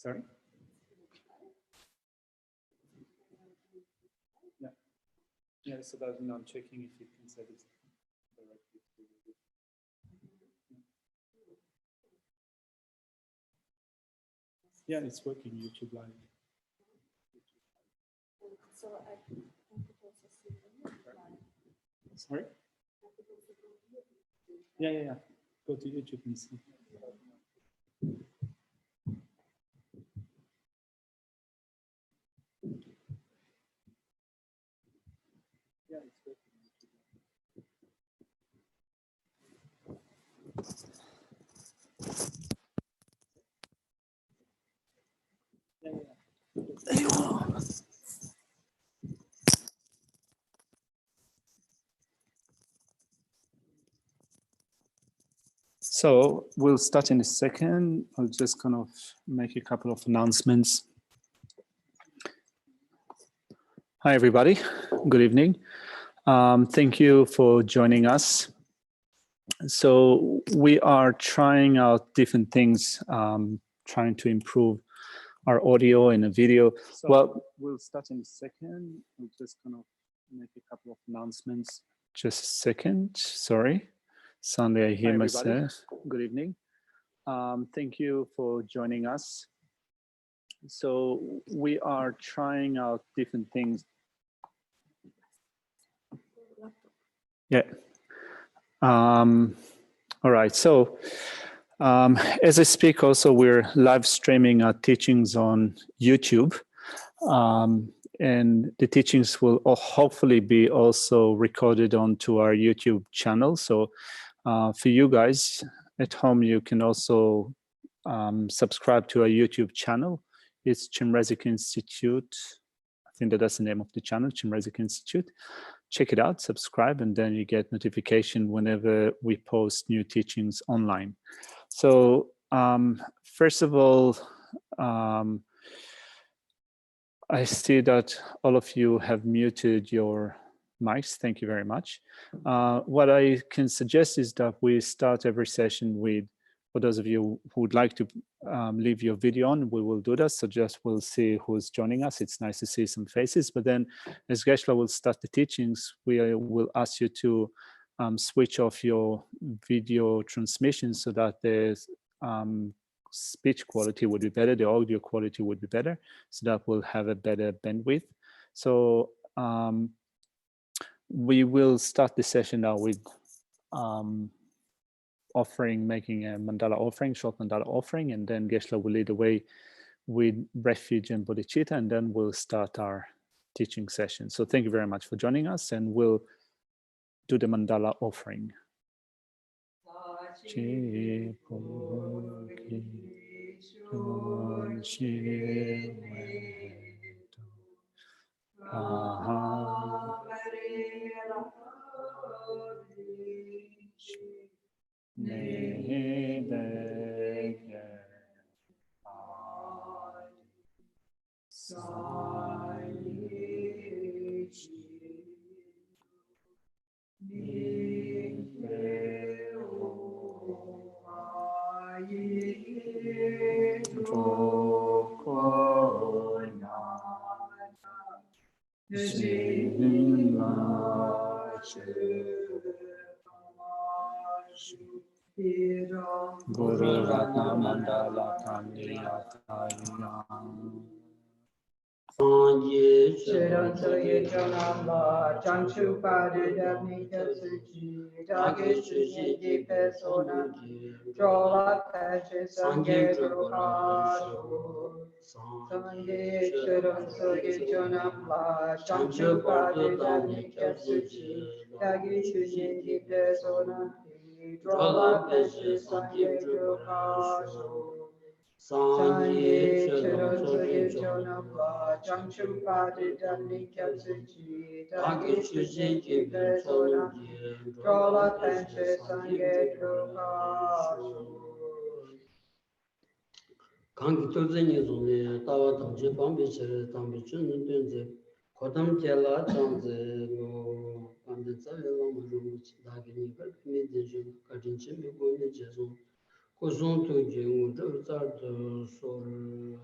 Sorry? Yeah. Yeah, so that, no, I'm checking if you can set it directly to the... Yeah, it's working, YouTube Live. So I could also see the live. Sorry? Yeah. Go to YouTube and see. Yeah, it's working. So we'll start in a second. I'll just kind of make a couple of announcements. Hi, everybody. Good evening. Thank you for joining us. So we are trying out different things, trying to improve our audio and a video. So well, we'll start in a second. We'll just kind of make a couple of announcements. Just a second. Sorry. Suddenly I hear myself. Good evening. Thank you for joining us. So we are trying out different things. Yeah. All right. So as I speak, also we're live streaming our teachings on YouTube, and the teachings will hopefully be also recorded onto our YouTube channel. So for you guys at home, you can also subscribe to our YouTube channel. It's Chimrezik Institute. I think that's the name of the channel, Chimrezik Institute. Check it out, subscribe, and then you get notification whenever we post new teachings online. So first of all, I see that all of you have muted your mics. Thank you very much. What I can suggest is that we start every session with, for those of you who would like to leave your video on, we will do that. So just we'll see who's joining us. It's nice to see some faces. But then as Geshe will start the teachings, we will ask you to switch off your video transmission so that the speech quality would be better, the audio quality would be better, so that we'll have a better bandwidth. So we will start the session now with making a mandala offering, short mandala offering, and then Geshe will lead the way with refuge and bodhicitta, and then we'll start our teaching session. So thank you very much for joining us, and we'll do the mandala offering. Guru Ratna Mandala Kandiyatayam Shiran Soye Chanamba, Chanchu Padu Dabni Katsuchi, Dagi Shuji Dipe Sona, Chola Pache Sange Drupashu, Sange Shiran Soye Chanamba, Chanchu Padu Dabni Katsuchi, Dagi Shuji Dipe Sona, Chola Pache Sange Drupashu. Sanye Chiron Soye Chonamba, Changshu Padi Dani Katsuchi, Dagi Shuji Kipe Sona, Drola Penche Sange Drukashu. Kangi Tuzini Zuni, Tawa Tamji Bambi Chere, Tambi Chuni Dunzi, Kodam Jela Chanzi, no Pandit Zavi Lama Rumu, Dagi Nipa Midijun, Kadinchi Miguni Jezun. 고송도 경우도 자도 소를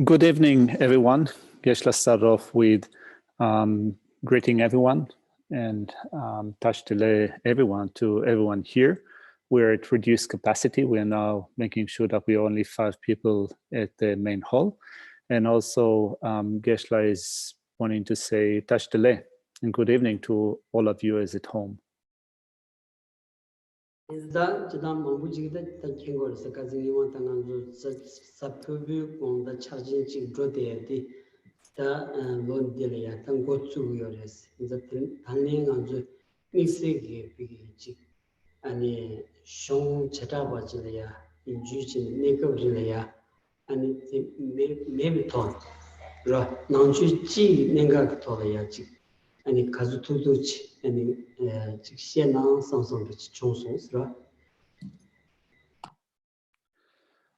Good evening, everyone. Geshe start off with greeting everyone and Tashtele everyone here. We're at reduced capacity. We are now making sure that we are only 5 people at the main hall. And also Geshe is wanting to say Tashtele and good evening to all of you as at home. Izda jidam mambujiga ta kengor se kazini wa tanganzo sapyobu konda charging chik drote di ta lon dile ya tang gotsu yores izda tanne nganzo mixe ge pigi chik ani shong chata ba jile ya inju chin nekab jile ya ani me ton ra nangchu chi nenga to ya chik ani kazu tudu chi ani chik xian samsung chi chongsong ra.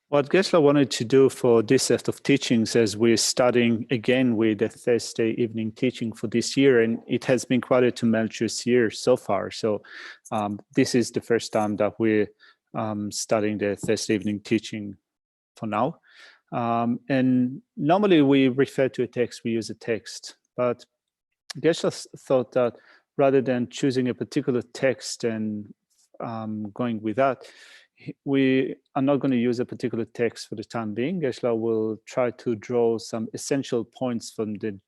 What Geshe wanted to do for this set of teachings, as we're starting again with the Thursday evening teaching for this year, and it has been quite a tumultuous year so far. So this is the first time that we're starting the Thursday evening teaching for now. And normally we refer to a text, we use a text, but Geshe thought that rather than choosing a particular text and going with that, we are not going to use a particular text for the time being. Geshe will try to draw some essential points from the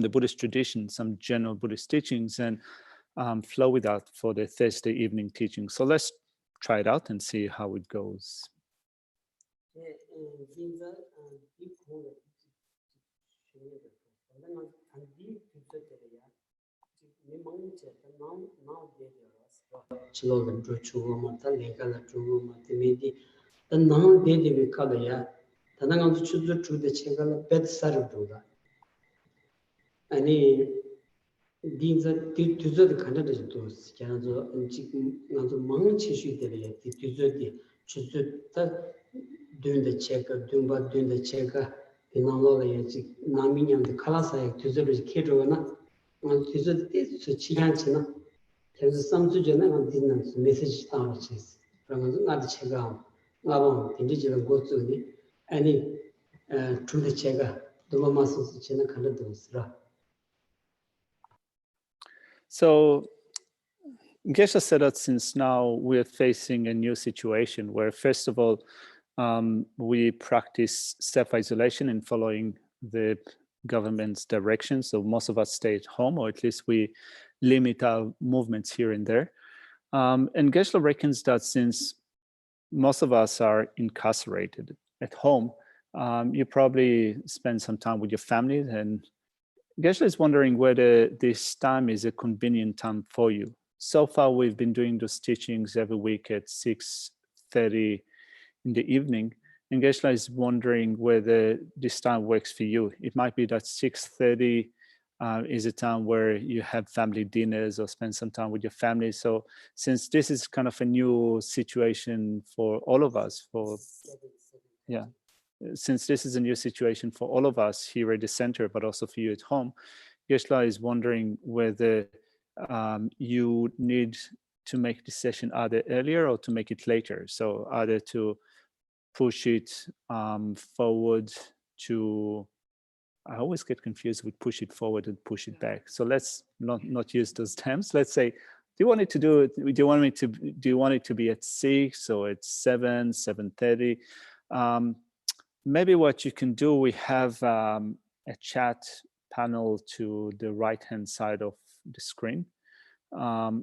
Buddhist tradition, some general Buddhist teachings, and flow with that for the Thursday evening teaching. So let's try it out and see how it goes. Chilo dro chugo ma ta lega la chugo ma te me di ta nang de de ka la ya ta nang chu chu de che ga la pet sar do da ani din za ti tu zo de kan da do s kya zo chi nang zo mang chi shu de ya ti tu zo de chu zo ta dun de che ga dun ba dun de che ga ti nang lo la ya chi na mi nyam de kala sa ya tu zo de ke ro na nang tu zo de su chi han chi na 그래서 삼주전에 만드는 메시지 따로 있어. 그러면 나도 제가 나도 인디지를 고쳐니 아니 둘이 제가 도마마스 지는 간도 있으라. So Geshe said that since now we're facing a new situation where first of all we practice self-isolation and following the government's direction. So most of us stay at home, or at least we limit our movements here and there. And Geshe reckons that since most of us are incarcerated at home, you probably spend some time with your family, and Geshe is wondering whether this time is a convenient time for you. So far, we've been doing those teachings every week at 6:30 in the evening, and Geshe is wondering whether this time works for you. It might be that 6:30 is a time where you have family dinners or spend some time with your family. So since this is kind of a new situation for all of us, since this is a new situation for all of us here at the center, but also for you at home, Geshe is wondering whether you need to make the session either earlier or to make it later. So either to push it forward to, I always get confused with push it forward and push it back. So let's not use those terms. Let's say, do you want it to be at 6 or at 7, 7:30? Maybe what you can do, we have a chat panel to the right-hand side of the screen.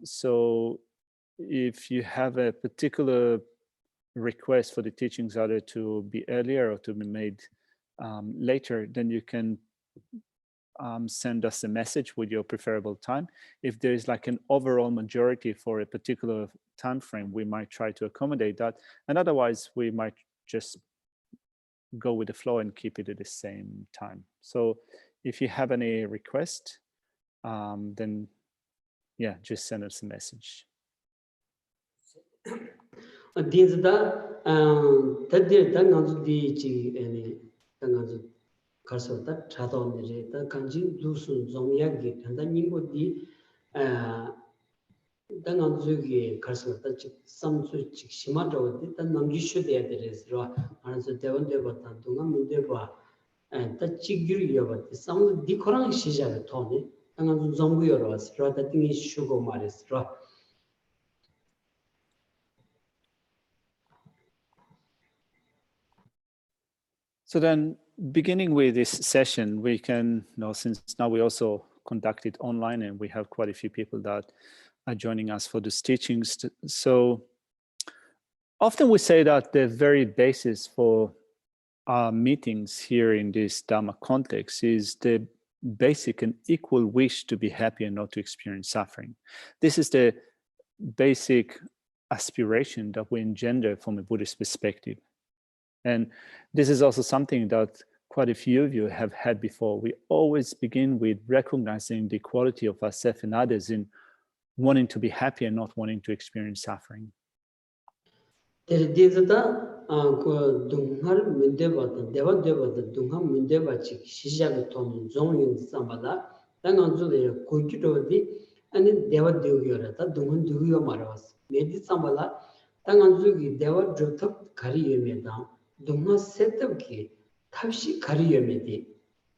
So if you have a particular request for the teachings either to be earlier or to be made later, then you can send us a message with your preferable time. If there is like an overall majority for a particular time frame, we might try to accommodate that, and otherwise we might just go with the flow and keep it at the same time. So if you have any request, then yeah, just send us a message. Dinzda tadir da nganzu di chi ene da nganzu karso da chado ne da kanjin dusun zongya gi da nimbo di da nganzu gi karso da chi samsu chi shima do di da namji shu de deres ro anso dewan de ba ta dunga mu de ba da chi gyur yo ba di sam di korang shi ja de tone da nganzu zongbu yo ro ro da tingi shu go mares ro. So then, beginning with this session, we can, since now we also conduct it online and we have quite a few people that are joining us for these teachings. So often we say that the very basis for our meetings here in this Dharma context is the basic and equal wish to be happy and not to experience suffering. This is the basic aspiration that we engender from a Buddhist perspective. And this is also something that quite a few of you have had before. We always begin with recognizing the equality of ourselves and others in wanting to be happy and not wanting to experience suffering. Dunga setup ki tabshi kari yomedi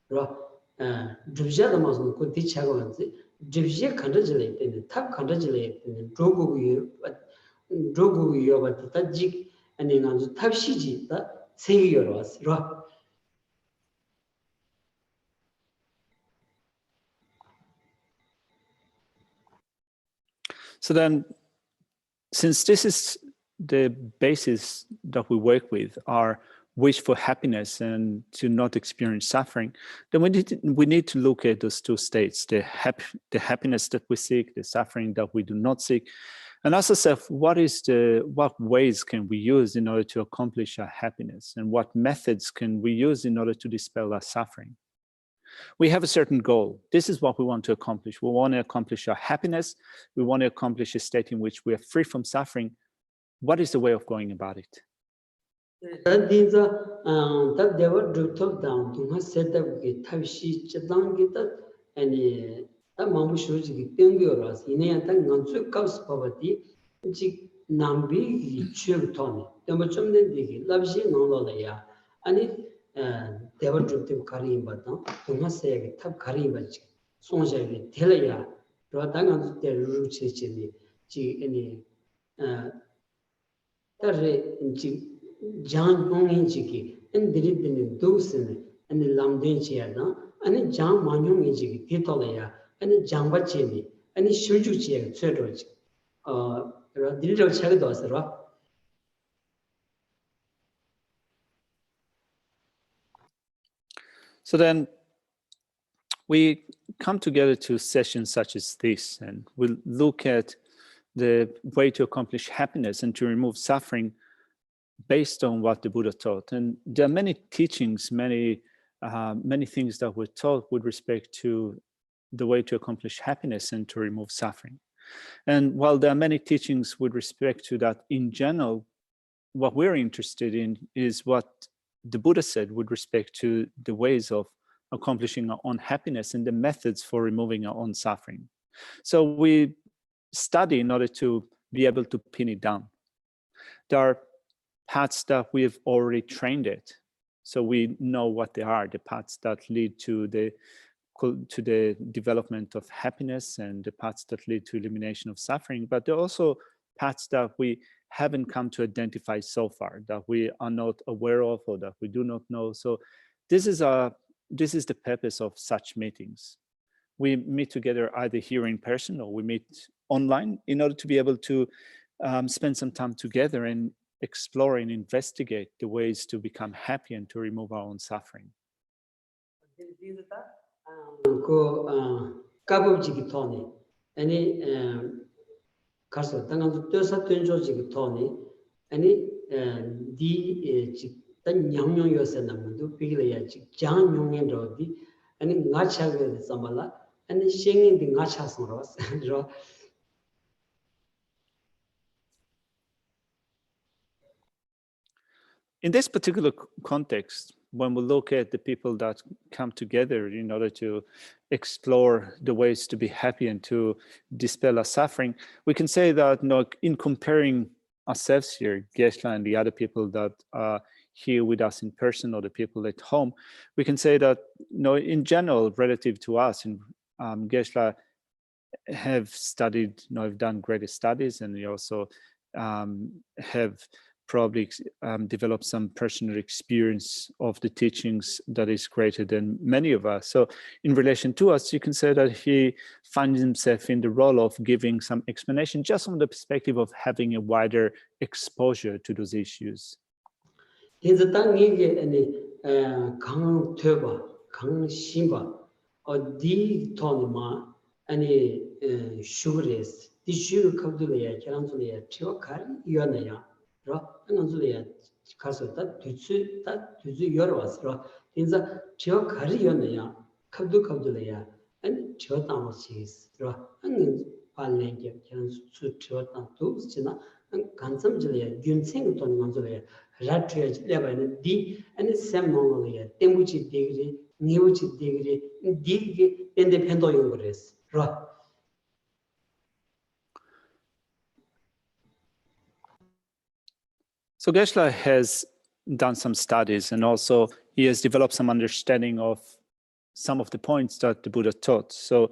ro dribja da mazun ko di chago anzi dribje khanda jile tene tab khanda jile tene drogo yo ba ta jik ane nganzu tabshi ji da segi yoros ro. So then, since this is the basis that we work with, our wish for happiness and to not experience suffering, then we need to look at those two states, the happiness that we seek, the suffering that we do not seek, and ask ourselves, what ways can we use in order to accomplish our happiness, and what methods can we use in order to dispel our suffering? We have a certain goal. This is what we want to accomplish. We want to accomplish our happiness. We want to accomplish a state in which we are free from suffering. What is the way of going about it? That means that they were to talk down to have set up with Tavishi Chadangita and the Mamushuji Pinguras in a Tangansu Kaus Poverty, Nambi Chilton, the Machum Digi, Lavji Nololaya, and it they were to Karim Baton, to have said Tab Karimach, Sonja, Telea, Radangan, the Ruchi, any. Jan Mongin Chiki, and did the Dosen and the Lamden Chiana, and the Jan Manung Chiki, Titolea, and the Jamba Chini, and the Shuju Chia, Church, Dildo Chagados. So then we come together to sessions such as this, and we'll look at the way to accomplish happiness and to remove suffering based on what the Buddha taught. And there are many teachings, many things that were taught with respect to the way to accomplish happiness and to remove suffering. And while there are many teachings with respect to that in general, what we're interested in is what the Buddha said with respect to the ways of accomplishing our own happiness and the methods for removing our own suffering. So we study in order to be able to pin it down. There are paths that we have already trained it, so we know what they are, the paths that lead to the development of happiness and the paths that lead to elimination of suffering. But there are also paths that we haven't come to identify so far, that we are not aware of or that we do not know. So this is the purpose of such meetings. We meet together either here in person or we meet online in order to be able to spend some time together and explore and investigate the ways to become happy and to remove our own suffering. 아니 나차게 samala 아니 싱인데 나차스로 저 In this particular context, when we look at the people that come together in order to explore the ways to be happy and to dispel our suffering, we can say that, you know, in comparing ourselves here, Geshe and the other people that are here with us in person or the people at home, we can say that, you know, in general, relative to us, in Geshe have studied, you know, have done greater studies, and we also have probably developed some personal experience of the teachings that is greater than many of us. So in relation to us, you can say that he finds himself in the role of giving some explanation just from the perspective of having a wider exposure to those issues. 인자 땅이게 아니 강 퇴바 강 심바 어디 돈마 아니 슈그레스 디슈 컵들이야 계란줄이야 티와 가리 이어내야 로 안줄이야 가서 다 뒤치 여러 왔어 인자 티와 가리 이어내야 컵들이야 아니 티와 담아시스 로 아니 발랭게 계란줄 티와 담도 지나 간섬질이야 균생 돈 만줄이야 라트야 레바는 디 아니 샘몽이야 템부치 디그리 니우치 디그리 디게 인디펜던트 거레스 로 So Geshe has done some studies, and also he has developed some understanding of some of the points that the Buddha taught. So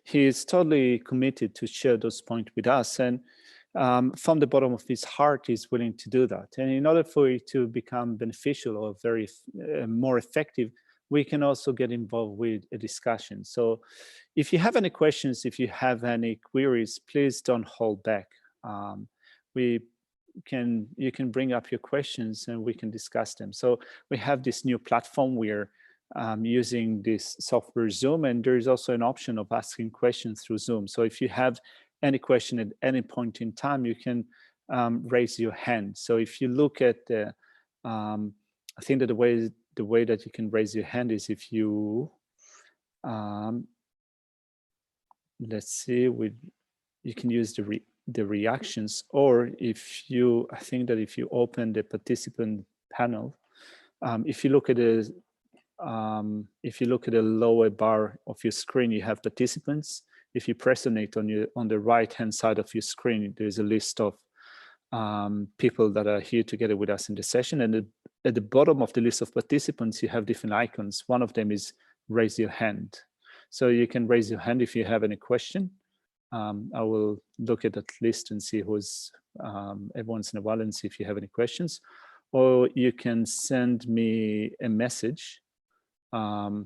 he is totally committed to share those points with us, and from the bottom of his heart, he's willing to do that. And in order for it to become beneficial or very more effective, we can also get involved with a discussion. So if you have any questions, if you have any queries, please don't hold back. You can bring up your questions and we can discuss them. So we have this new platform. We're using this software Zoom, and there is also an option of asking questions through Zoom. So if you have any question at any point in time, you can raise your hand. So if you look at the, I think that the way that you can raise your hand is if you, let's see, you can use the reactions, or if you, I think that if you open the participant panel, if you look at the lower bar of your screen, you have participants. If you press on it on the right hand side of your screen, there's a list of people that are here together with us in the session. And at the bottom of the list of participants, you have different icons. One of them is raise your hand. So you can raise your hand if you have any question. I will look at that list and see who's every once in a while and see if you have any questions. Or you can send me a message through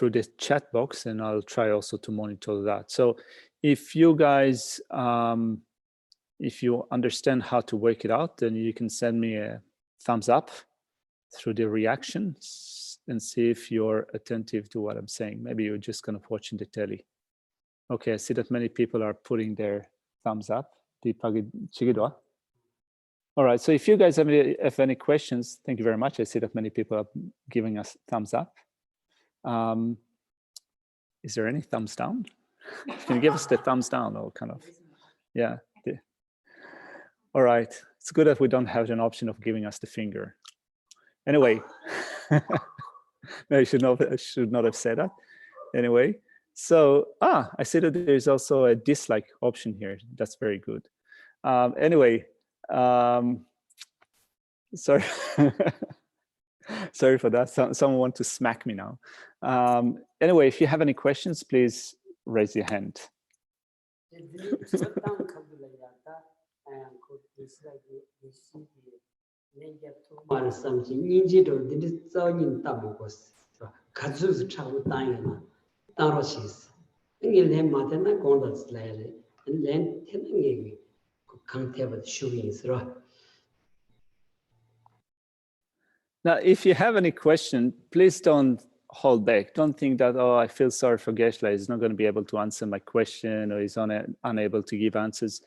the chat box, and I'll try also to monitor that. So if you guys, if you understand how to work it out, then you can send me a thumbs up through the reactions and see if you're attentive to what I'm saying. Maybe you're just kind of watching the telly. Okay, I see that many people are putting their thumbs up. All right, so if you guys have any questions, thank you very much. I see that many people are giving us thumbs up. Is there any thumbs down? Can you give us the thumbs down or kind of, yeah. All right, it's good that we don't have an option of giving us the finger. Anyway, no, I should not have said that. Anyway, so, I see that there's also a dislike option here. That's very good. Anyway, sorry. Sorry for that. Someone wants to smack me now. Anyway, if you have any questions, please raise your hand. Now, if you have any question, please don't hold back. Don't think that, oh, I feel sorry for Geshe. He's not going to be able to answer my question, or he's unable to give answers.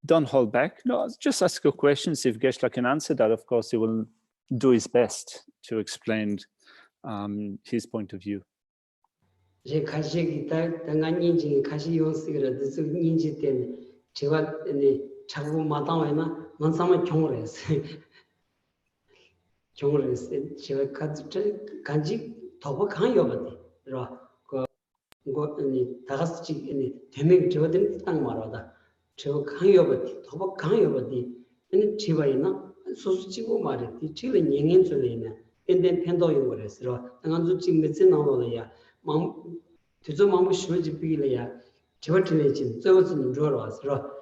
Don't hold back. No, just ask your questions. If Geshe can answer that, of course, he will do his best to explain his point of view. 제 가시기 당한 인지 가시 용스기라 그 인지 때문에 제가 자꾸 마땅하나 만삼을 경험을 했어요. 경험을 했어요. 제가 간지 더 강요받이. 그거 다 같이 대명 저들 땅 말하다. 저 강요받이 더 강요받이. 집에나 소수치고 말했지. 집에 영행 줄이네. 근데 팬도 용을 했어. 당한 지금 몇째 나오려야 마음 뒤져 마음 쉬어지 비려야 저 트레진 저것은 좋아서.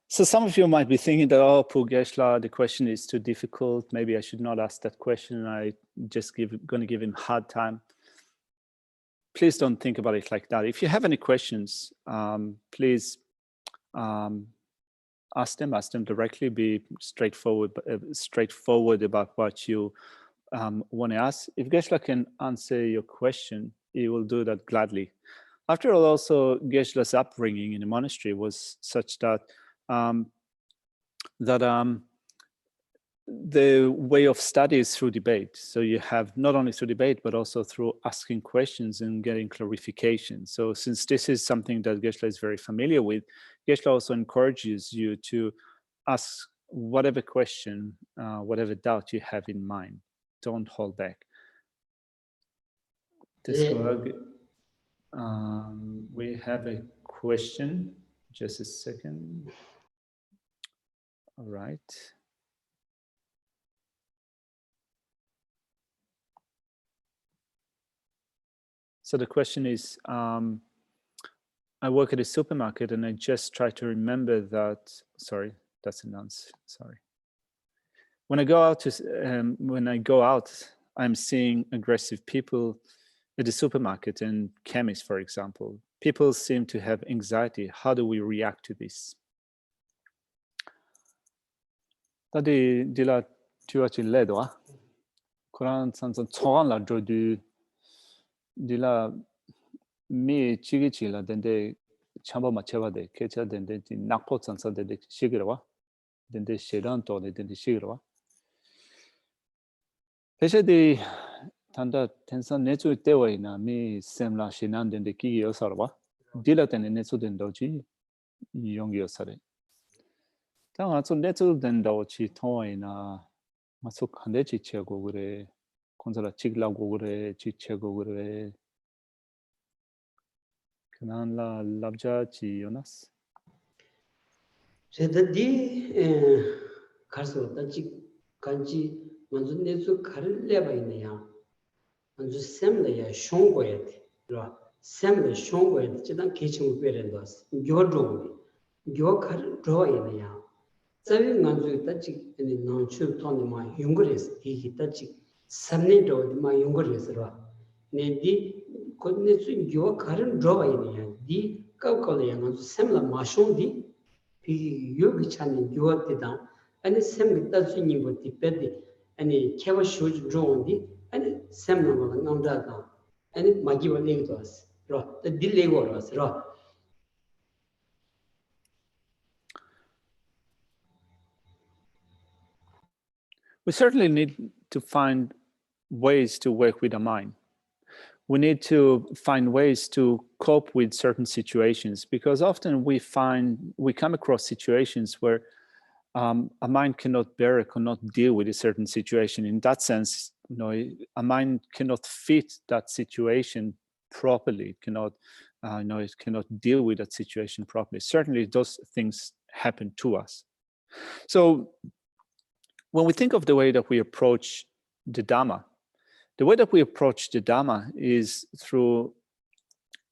So some of you might be thinking that, oh, poor Geshe, the question is too difficult. Maybe I should not ask that question. I just going to give him a hard time. Please don't think about it like that. If you have any questions, please ask them directly. Be straightforward about what you want to ask. If Geshe can answer your question, he will do that gladly. After all, also Geshe's upbringing in the monastery was such that the way of study is through debate. So you have not only through debate, but also through asking questions and getting clarification. So since this is something that Geshe is very familiar with, Geshe also encourages you to ask whatever question, whatever doubt you have in mind. Don't hold back. We have a question. Just a second. All right. So the question is, I work at a supermarket and I just try to remember that, sorry, that's a nonce, sorry. When I go out, I'm seeing aggressive people at the supermarket and chemists, for example. People seem to have anxiety. How do we react to this? Tadi dila tuachi ledwa. Quran sansan chogan la jodu dila mi chigi chila dende chamba macheva de kecha dende nakpo sansan dende shigirwa dende sheran to dende shigirwa. Peshe di tanda tensan nechu tewa ina mi semla shinan dende kigi yosarwa dila tene nechu dendochi yongi yosare. 당 아주 내줄 된다고 지 통화이나 마속 한대 지체고 그래 콘솔라 찍라고 그래 지체고 그래 그난라 랍자지 요나스 제대디 가서 다지 간지 먼저 내주 가르려봐 있네요. 먼저 샘내야 쇼고야 돼. 샘내 쇼고야 돼. 지단 개침을 빼려도 교조 교 가르 줘야 자위 난주 따지 난추 통마 용거레스 이기 따지 삼내도 마 용거레스라 네디 kodnesu gyo karin droba ine di kaukale yang semla mashon pi yogi chani gyo tida ani sem ta sunyi bo ti pedi ani kewa shuj drone di ani semla ma ngamda da ani magi bo leg dos ro the dilego ros ro. We certainly need to find ways to work with the mind. We need to find ways to cope with certain situations, because often we come across situations where a mind cannot bear, cannot deal with a certain situation. In that sense, a mind cannot fit that situation properly. It cannot, it cannot deal with that situation properly. Certainly, those things happen to us. So, when we think of the way that we approach the Dhamma, the way that we approach the Dhamma is through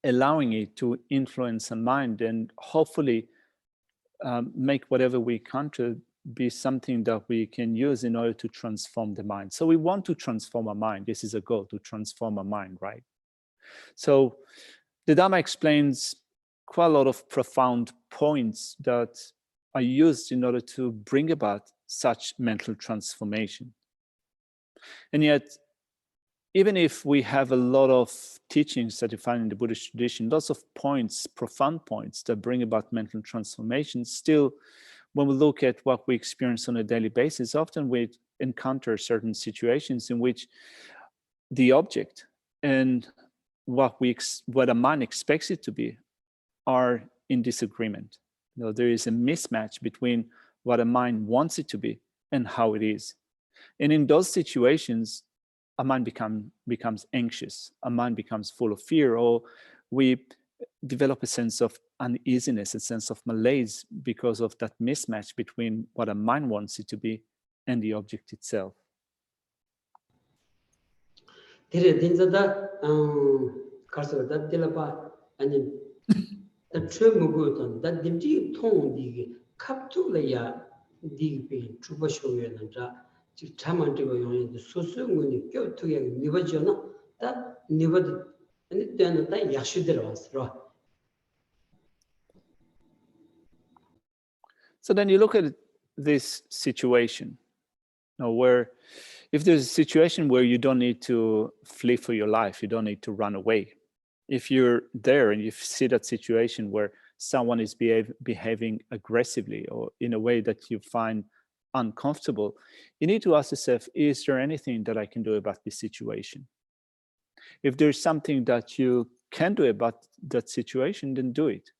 allowing it to influence the mind and hopefully make whatever we can to be something that we can use in order to transform the mind. So we want to transform our mind. This is a goal, to transform our mind, right? So the Dhamma explains quite a lot of profound points that are used in order to bring about such mental transformation. And yet, even if we have a lot of teachings that you find in the Buddhist tradition, lots of points, profound points that bring about mental transformation, still, when we look at what we experience on a daily basis, often we encounter certain situations in which the object and what a mind expects it to be are in disagreement. There is a mismatch between what a mind wants it to be and how it is. And in those situations, a mind becomes anxious, a mind becomes full of fear, or we develop a sense of uneasiness, a sense of malaise because of that mismatch between what a mind wants it to be and the object itself. So then you look at this situation, where if there's a situation where you don't need to flee for your life, you don't need to run away. If you're there and you see that situation where someone is behaving aggressively or in a way that you find uncomfortable, you need to ask yourself, is there anything that I can do about this situation? If there's something that you can do about that situation, then do it.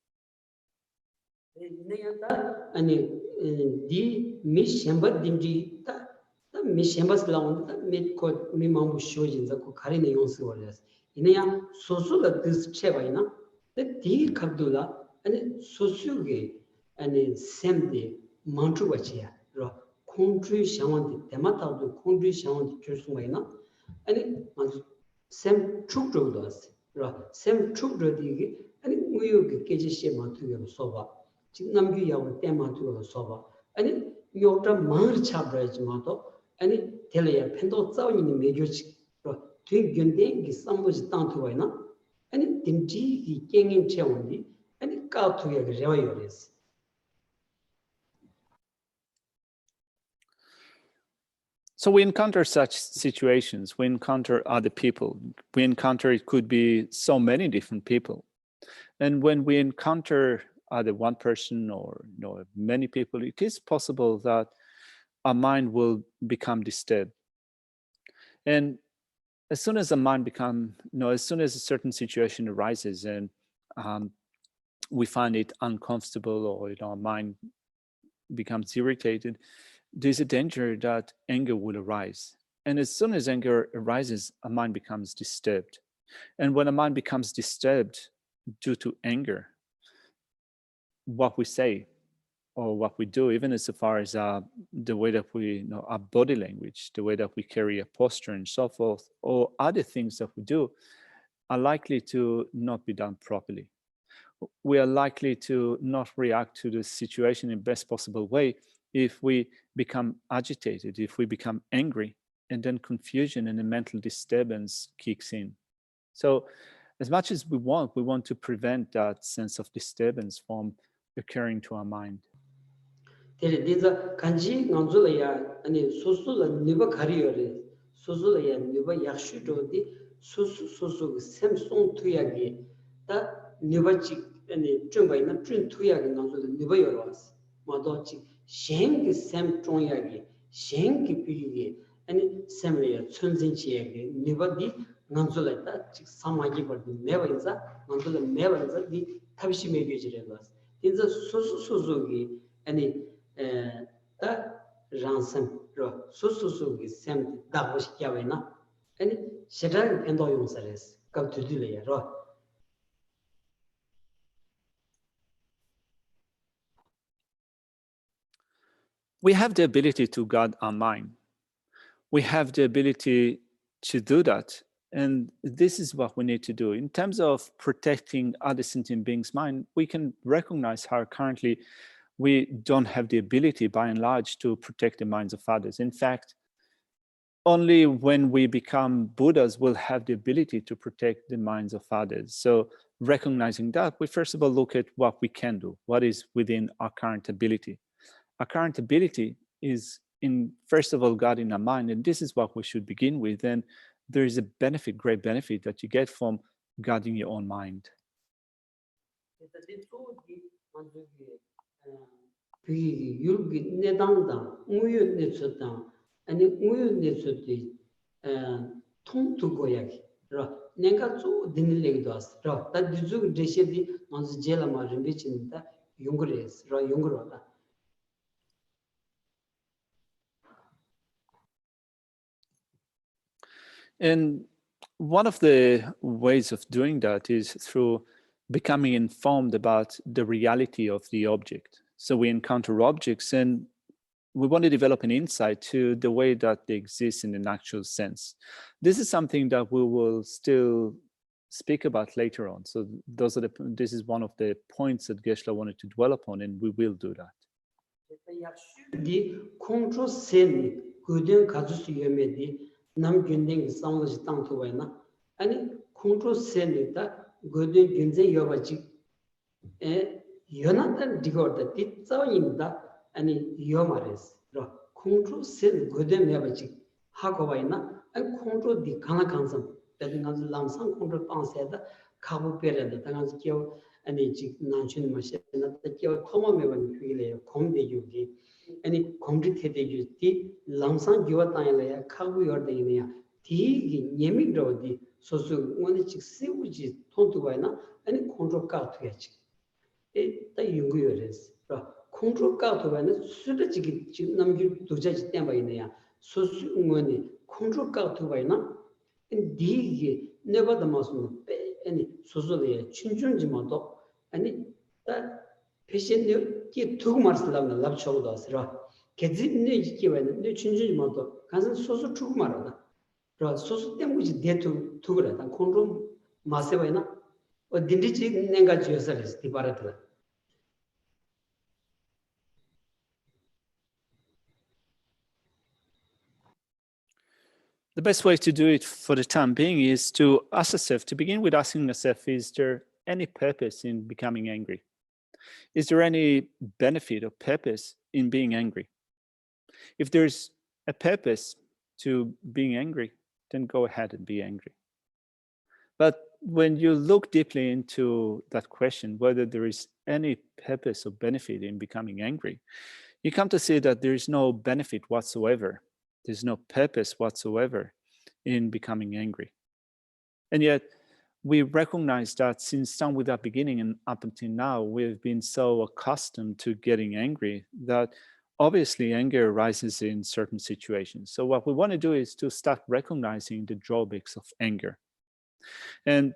sem trukro dos sem trukro digi ani nguyo ge keje she ma tu yo soba jinam gi yaw te ma tu yo soba ani yota mar cha braj ma to ani tele ya phendo zaw ni me jo chi ro tu gyende gi sambo ji tang tu wa na ani dimji gi kengin che won ani ka tu ye ge rewa yo res. So we encounter such situations, we encounter other people, we encounter, it could be so many different people. And when we encounter either one person or many people, it is possible that our mind will become disturbed. And as soon as a mind as soon as a certain situation arises and we find it uncomfortable or our mind becomes irritated, there's a danger that anger will arise. And as soon as anger arises, a mind becomes disturbed. And when a mind becomes disturbed due to anger, what we say or what we do, even as far as the way that we our body language, the way that we carry a posture and so forth, or other things that we do, are likely to not be done properly. We are likely to not react to the situation in the best possible way if we become agitated, if we become angry, and then confusion and a mental disturbance kicks in. So as much as we want to prevent that sense of disturbance from occurring to our mind. Shengi sem chongyagi, shengi pigi, and semria chunzinchiagi, nibadi, nanzuleta, samagi, but never is a nanzula never is a the tabishi megajirevas. In the Suzugi, any ransom, Suzugi, sem dabush yavena, and Shedar and Doyonsares, come to delay. We have the ability to guard our mind. We have the ability to do that. And this is what we need to do. In terms of protecting other sentient beings' mind, we can recognize how currently we don't have the ability, by and large, to protect the minds of others. In fact, only when we become Buddhas will have the ability to protect the minds of others. So recognizing that, we first of all look at what we can do, what is within our current ability. Our current ability is in, first of all, guarding our mind, and this is what we should begin with. And there is a benefit, great benefit that you get from guarding your own mind. 아니 우유네서도 통투고야기 라 내가 좀 드닐래기도 왔어 라 뒤죽 제시디 먼저 제라 마르비친다 용그레스 라 용그로다 And one of the ways of doing that is through becoming informed about the reality of the object. So we encounter objects and we want to develop an insight to the way that they exist in an actual sense. This is something that we will still speak about later on. So this is one of the points that Geshe wanted to dwell upon, and we will do that. 디 컨트롤 센 그든 가지수 예매디 남균댕 상로지 땅토바이나 아니 컨트롤 센이다 그든 균제 여바지 에 연한단 디거다 뒷자인다 아니 요마레스 로 컨트롤 센 그든 여바지 하고 바이나 아니 컨트롤 디 가나 간섬 대딩한즈 람상 컨트롤 빵세다 카부 페레다 당한즈 기어 아니 지 난춘 마시나 기어 토마메반 휘레 공대유기 아니 공지태대주디 람상 기와타이래야 카부 여데이네야 디기 예미로디 소수 원이 직세우지 통투바이나 아니 컨트롤 카트야지 에다 연구요레스 컨트롤 카트바이나 수르지기 지금 남기 도자지 땜바이네야 소수 원이 컨트롤 카트바이나 디기 네바다 마스노 아니 소소리에 춘준지마도 아니 다 패션이 기 두고 말씀하면 랍초도 하시라 개집네 기회는 내 춘준지마도 간선 소소 두고 말하다 그 소소 때문에 대투 두고라다 콘돔 마세바이나 딘디지 내가 지어서스 디바라다 The best way to do it for the time being is to ask yourself, to begin with asking yourself, is there any purpose in becoming angry? Is there any benefit or purpose in being angry? If there's a purpose to being angry, then go ahead and be angry. But when you look deeply into that question, whether there is any purpose or benefit in becoming angry, you come to see that there is no benefit whatsoever. There's no purpose whatsoever in becoming angry. And yet, we recognize that since time without beginning and up until now, we've been so accustomed to getting angry that obviously anger arises in certain situations. So what we want to do is to start recognizing the drawbacks of anger. And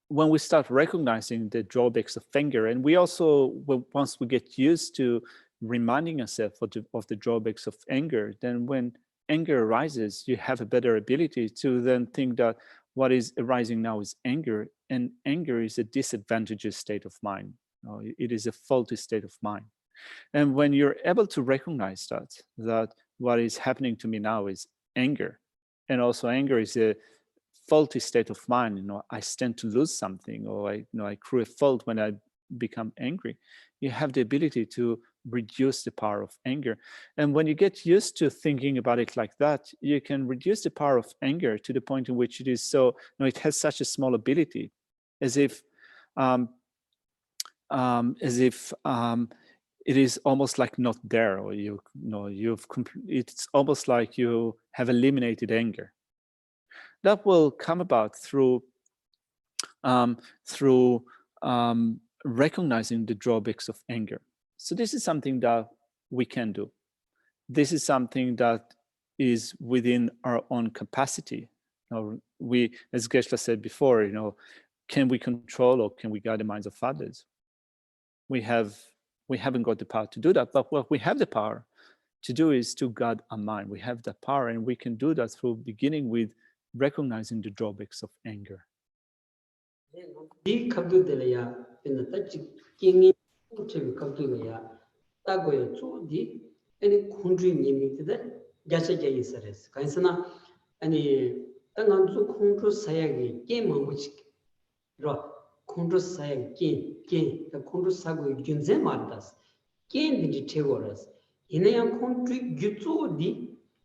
when we start recognizing the drawbacks of anger, and we also, once we get used to reminding ourselves of the drawbacks of anger, then when anger arises, you have a better ability to then think that what is arising now is anger, and anger is a disadvantageous state of mind. It is a faulty state of mind. And when you're able to recognize that what is happening to me now is anger, and also anger is a faulty state of mind, I stand to lose something, or I accrue a fault when I become angry, you have the ability to reduce the power of anger. And when you get used to thinking about it like that, you can reduce the power of anger to the point in which it is so, it has such a small ability, as if it is almost like not there, or it's almost like you have eliminated anger. That will come about through recognizing the drawbacks of anger. So this is something that we can do. This is something that is within our own capacity. We, as Geshe said before, can we control or can we guide the minds of others? We haven't got the power to do that, but what we have the power to do is to guide our mind. We have that power, and we can do that through beginning with recognizing the drawbacks of anger.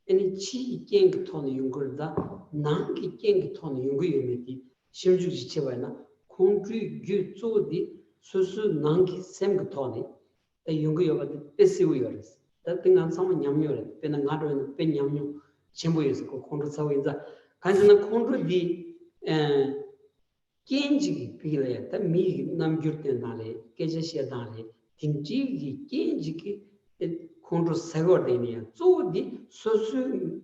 Any chi gang ton yungurda, nangi gang ton yungu yumiti, shimju chivana, country gyu di, susu nangi sem toni, the yungu yobati pesiwers. 등한 상황 냠요래 배는 가로는 배 냠요 전부에서 그 콘도 사회자 간지는 콘도디 겐지기 비례 미 남규때 나래 계제시에 나래 딩지기 겐지기 콘도 사고되니야 조디 소수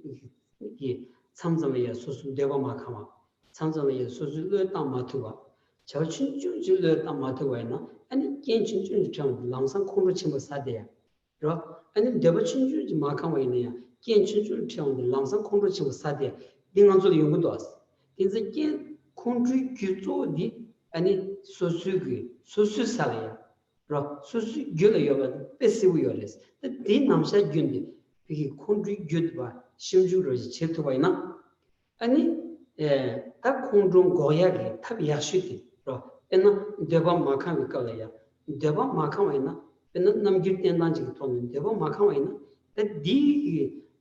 이 참점에 소수 대바 마카마 참점에 소수를 땅 마투가 저 춘춘줄을 땅 마투가이나 아니 겐춘춘 좀 랑상 콘도 침을 사대야 그러 아니 대바 춘춘지 마카마이네야 겐춘줄 평데 랑상 콘도 침을 사대야 딩안조 연구도 왔어 인제 겐 콘트리 규조디 아니 소수기 소수살이야 그러 소수 gyöleyoba 패시브요레스 데 남사 균디 이게 콘트리 규드바 심주로 제토바이나 아니 딱 콘드론 고야게 탑 야슈티 그러 에나 데바 마카미 깔아야 데바 마카마이나 에나 남길텐단지 토는 데바 마카마이나 데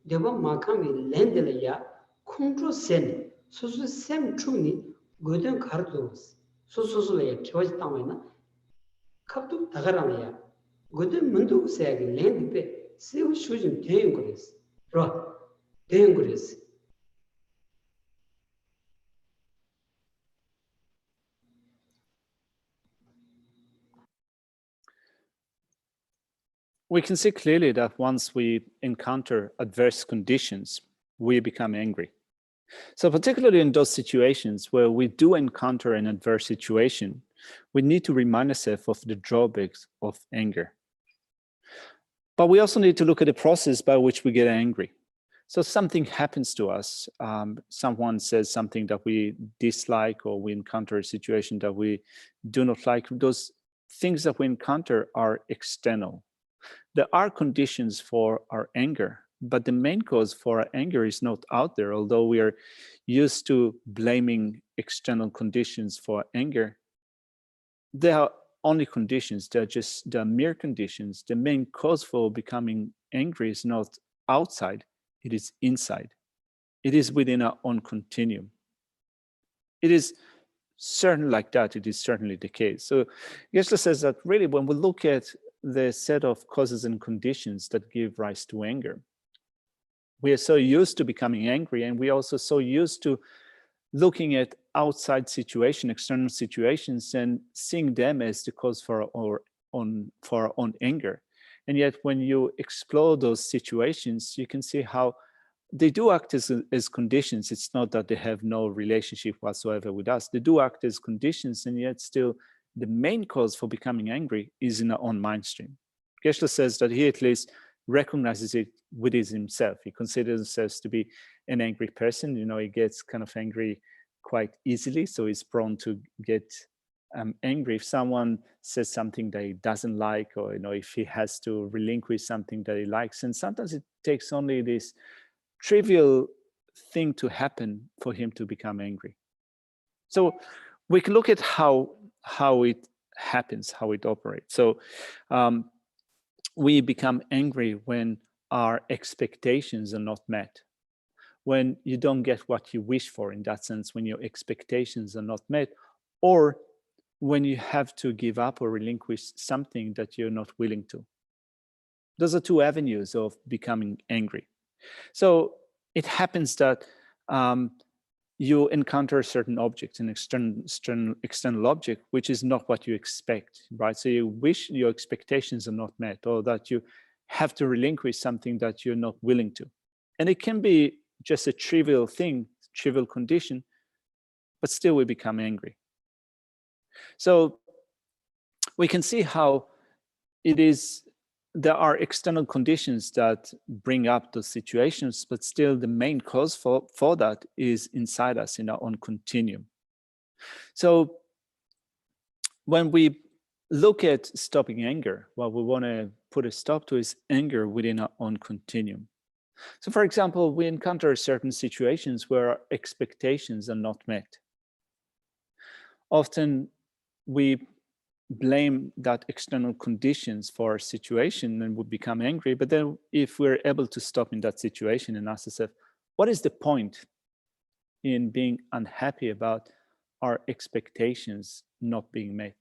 데바 마카미 렌델야 콘트로 센 소수 셈 tru니 고든 가르도스 소소소에 저지 땅이나 갑도 다가라네야 고든 문도 세야게 렌드페 세우 슈진 대응 그랬어 로 대응 그랬어 We can see clearly that once we encounter adverse conditions, we become angry. So particularly in those situations where we do encounter an adverse situation, we need to remind ourselves of the drawbacks of anger. But we also need to look at the process by which we get angry. So something happens to us, someone says something that we dislike, or we encounter a situation that we do not like. Those things that we encounter are external. There are conditions for our anger, but the main cause for our anger is not out there. Although we are used to blaming external conditions for anger, they are only conditions. They're mere conditions. The main cause for becoming angry is not outside, it is inside. It is within our own continuum. It is certainly like that. It is certainly the case. So Geshe says that really when we look at the set of causes and conditions that give rise to anger, we are so used to becoming angry, and we are also so used to looking at outside situations, external situations, and seeing them as the cause for our own anger. And yet when you explore those situations, you can see how they do act as conditions. It's not that they have no relationship whatsoever with us. They do act as conditions, and yet still the main cause for becoming angry is in our own mind stream. Geshe says that he at least recognizes it within himself. He considers himself to be an angry person. You know, he gets kind of angry quite easily, so he's prone to get angry if someone says something that he doesn't like, or if he has to relinquish something that he likes. And sometimes it takes only this trivial thing to happen for him to become angry. So we can look at how it happens, how it operates. So we become angry when our expectations are not met, when you don't get what you wish for, in that sense, when your expectations are not met, or when you have to give up or relinquish something that you're not willing to. Those are two avenues of becoming angry. So it happens that you encounter a certain object, an external object, which is not what you expect, right? So you wish your expectations are not met, or that you have to relinquish something that you're not willing to. And it can be just a trivial thing, trivial condition, but still we become angry. So we can see how it is, there are external conditions that bring up those situations, but still the main cause for that is inside us, in our own continuum. So when we look at stopping anger, what we want to put a stop to is anger within our own continuum. So for example, we encounter certain situations where our expectations are not met. Often we blame that external conditions for our situation and would become angry. But then if we're able to stop in that situation and ask ourselves, what is the point in being unhappy about our expectations not being met?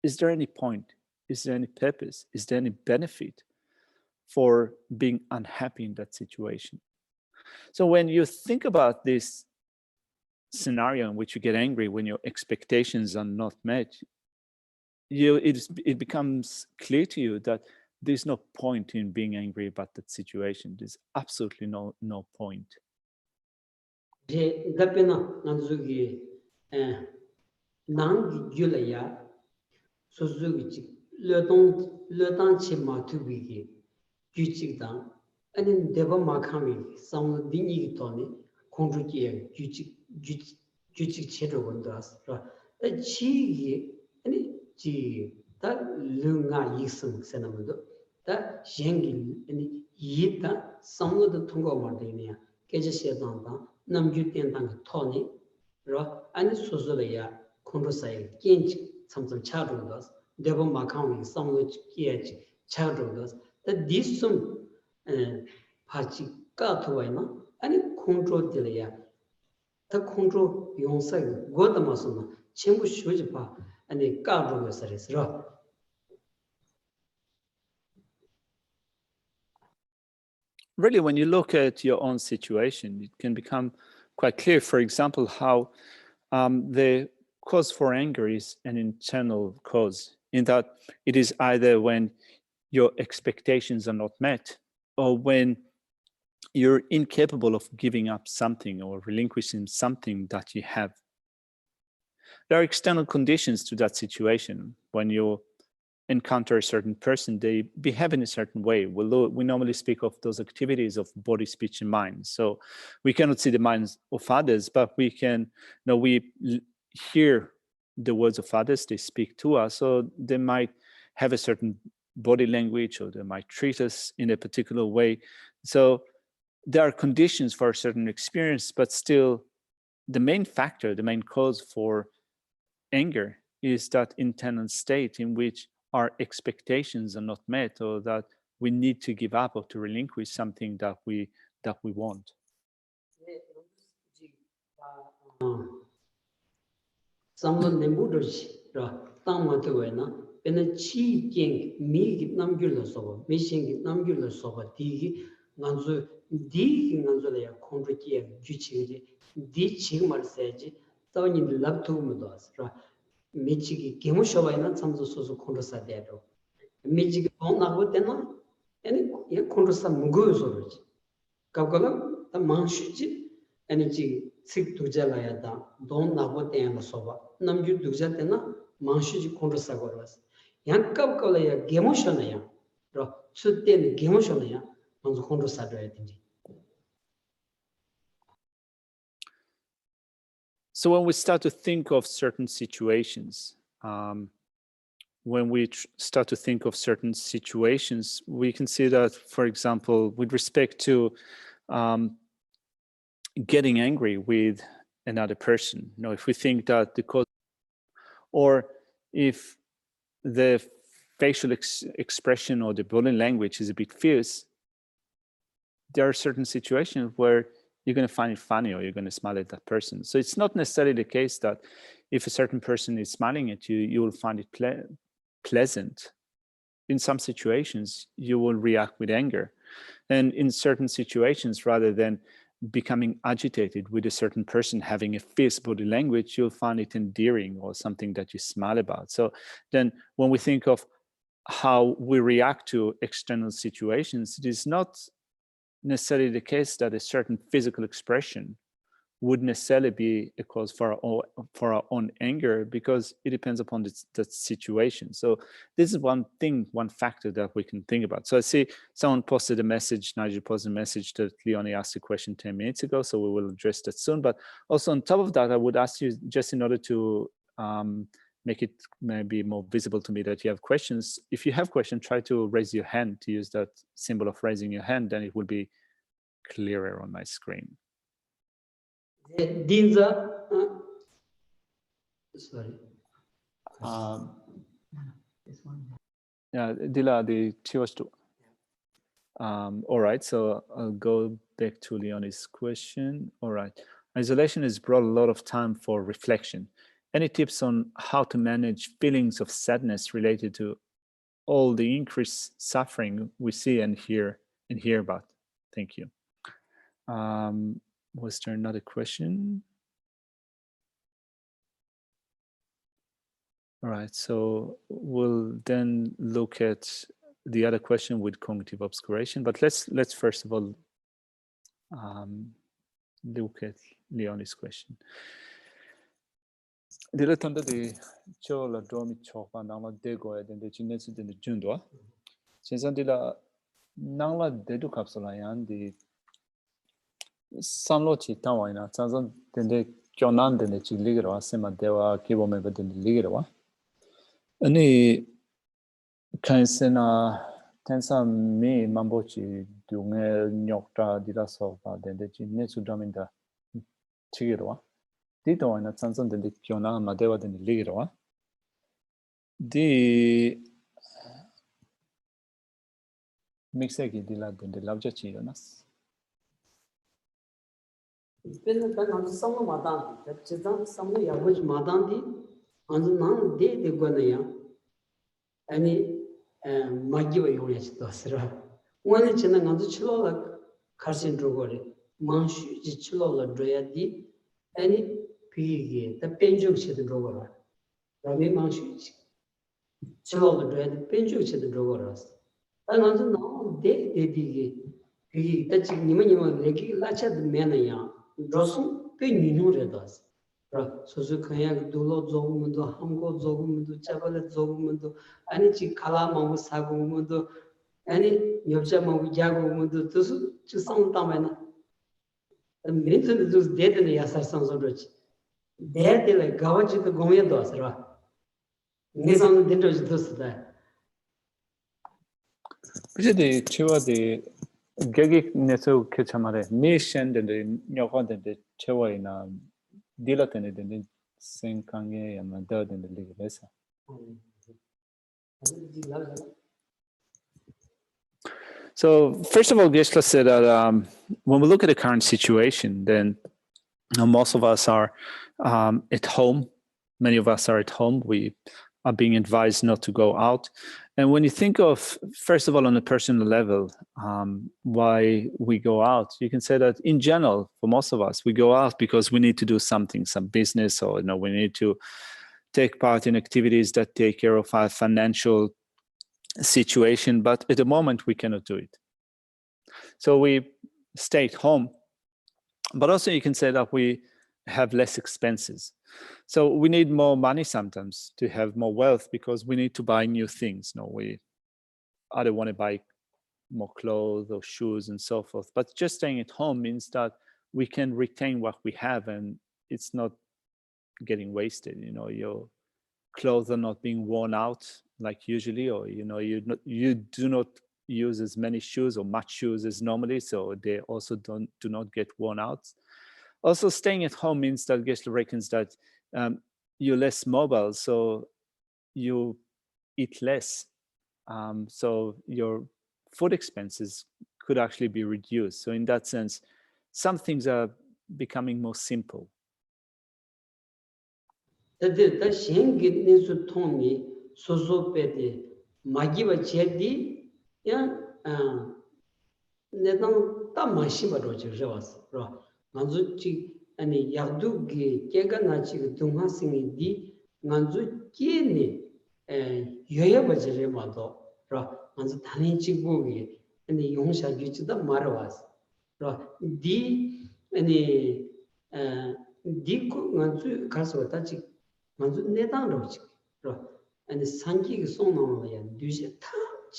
Is there any point? Is there any purpose? Is there any benefit for being unhappy in that situation. So when you think about this scenario in which you get angry when your expectations are not met, it becomes clear to you that there's no point in being angry about that situation. There's absolutely no point. Really, when you look at your own situation, it can become quite clear, for example, how the cause for anger is an internal cause, in that it is either when your expectations are not met or when you're incapable of giving up something or relinquishing something that you have. There are external conditions to that situation. When you encounter a certain person, they behave in a certain way. We normally speak of those activities of body, speech, and mind. So we cannot see the minds of others, but we can, we hear the words of others, they speak to us. So they might have a certain body language, or they might treat us in a particular way. So there are conditions for a certain experience, but still the main factor, the main cause for anger is that internal state in which our expectations are not met, or that we need to give up or to relinquish something that we want. 미치기 개무셔와이나 참조소소 콘도사대로 미치기 돈 나고 되나 아니 이 콘도사 무거워서지 가고가 다 망슈지 아니지 식 두자라야다 돈 나고 되는 소바 남주 두자 되나 망슈지 콘도사 거라스 양값거라야 개무셔나야 로 수때는 개무셔나야 먼저 콘도사 줘야 되지. So when we start to think of certain situations, we can see that, for example, with respect to getting angry with another person, if we think that the cause, or if the facial expression or the body language is a bit fierce, there are certain situations where you're going to find it funny, or you're going to smile at that person. So it's not necessarily the case that if a certain person is smiling at you, you will find it pleasant. In some situations, you will react with anger. And in certain situations, rather than becoming agitated with a certain person having a fierce body language, you'll find it endearing or something that you smile about. So then when we think of how we react to external situations, it is not necessarily the case that a certain physical expression would necessarily be a cause for our own anger, because it depends upon the situation. So this is one factor that we can think about. So I see someone posted a message, Nigel posted a message that Leonie asked a question 10 minutes ago, so we will address that soon. But also on top of that, I would ask you, just in order to make it maybe more visible to me that you have questions. If you have questions, try to raise your hand, to use that symbol of raising your hand, then it will be clearer on my screen. Dinza, sorry. This one. Yeah, Dila, the Chiwastu. All right, so I'll go back to Leonie's question. All right. Isolation has brought a lot of time for reflection. Any tips on how to manage feelings of sadness related to all the increased suffering we see and hear about. Thank you. Was there another question? All right, so we'll then look at the other question with cognitive obscuration, but let's first of all look at Leonie's question. Dilettante chola dromi chopa nangla dego de chinetsu de jundwa. Chinsandila nangla dedu kapsula yan di sanlo chi tawaina chansan de kyonan de chiligro sema dewa kibo me de ligro. Ani kansena tensa me mambochi dunge nyokta diraso ba de chinetsu draminda chigiro. Dito ina chansan de kyona madewa de ligro. Di mixegi di la de labja chironas. Pena da nang samu madan da chizan samu yabuj madan di anzu nang de gona ya ani magi wa yone chi tosra wani chena nang chilo la karsin drogore manshu ji chilo la droya di ani pigi da penjuk chi de drogora rami manshu chilo la droya di penjuk chi de drogora da nang nang de di pigi da chi nima legi lacha de mena ya Rosum pe ninu redas. Ra sosu kaya dulo zogumundu hamgo zogumundu chabale zogumundu ani chi kala mangu sagumundu ani nyobja mangu jagumundu tusu chisam tamena. Mintu dus dete ne yasar sanzorochi. Dete le gawaji to gomye dos ra. Nisam dento dus da. Pije de chewa de gegi neso kechamare mission de nyokon de chewa ina dilatene de senkange yama da de ligresa. So first of all, Geshe said that when we look at the current situation, then most of us are at home. Many of us are at home. We are being advised not to go out. And when you think of, first of all, on a personal level, why we go out, you can say that in general, for most of us, we go out because we need to do something, some business, or we need to take part in activities that take care of our financial situation. But at the moment, we cannot do it. So we stay at home. But also you can say that we have less expenses. So we need more money sometimes to have more wealth because we need to buy new things. We either want to buy more clothes or shoes and so forth. But just staying at home means that we can retain what we have and it's not getting wasted. Your clothes are not being worn out like usually, or you do not use as many shoes or much shoes as normally, so they also do not get worn out. Also, staying at home means that Geshe reckons that you're less mobile, so you eat less. So your food expenses could actually be reduced. So in that sense, some things are becoming more simple. Nanzu ani yagdu ge kega na chi dungha singi di nanzu ki ni yoya bajere ma do ra nanzu thani chi bu ge ani yongsha gi chi da marwas ra di ani di ku nanzu kaso ta chi nanzu ne dang ro chi ra ani sangi ge song na ya duje tang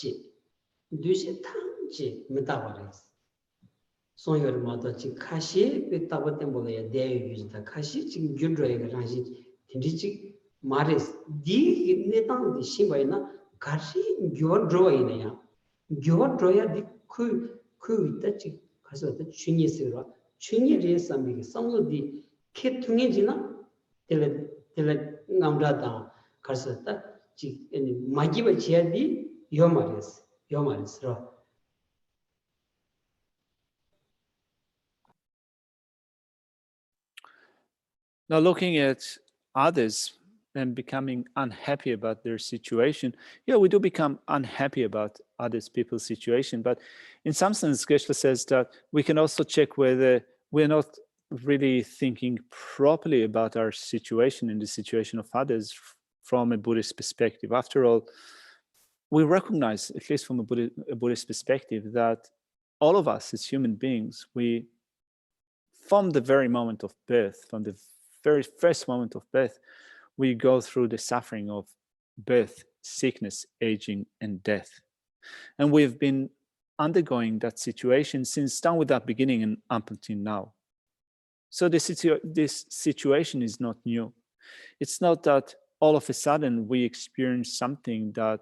chi meta bares 소요를 마다지 카시 베타바템 볼에 대유지다 카시 지금 규드로에가 다시 딘디지 마레스 디 네탄 시바이나 카시 규드로이네야 규드로야 디쿠 있다지 가서 춘이스라 춘이리 삼비게 삼로디 케퉁이지나 텔레 남다다 가서다 지 마기바 지야디 요마레스라 Now, looking at others, and becoming unhappy about their situation, yeah, we do become unhappy about other people's situation. But in some sense, Geshe says that we can also check whether we're not really thinking properly about our situation and the situation of others from a Buddhist perspective. After all, we recognize, at least from a Buddhist perspective, that all of us as human beings, we, from the very moment of birth, from the very first moment of birth, we go through the suffering of birth, sickness, aging, and death. And we've been undergoing that situation since down with that beginning and up until now. So this situation is not new. It's not that all of a sudden we experience something that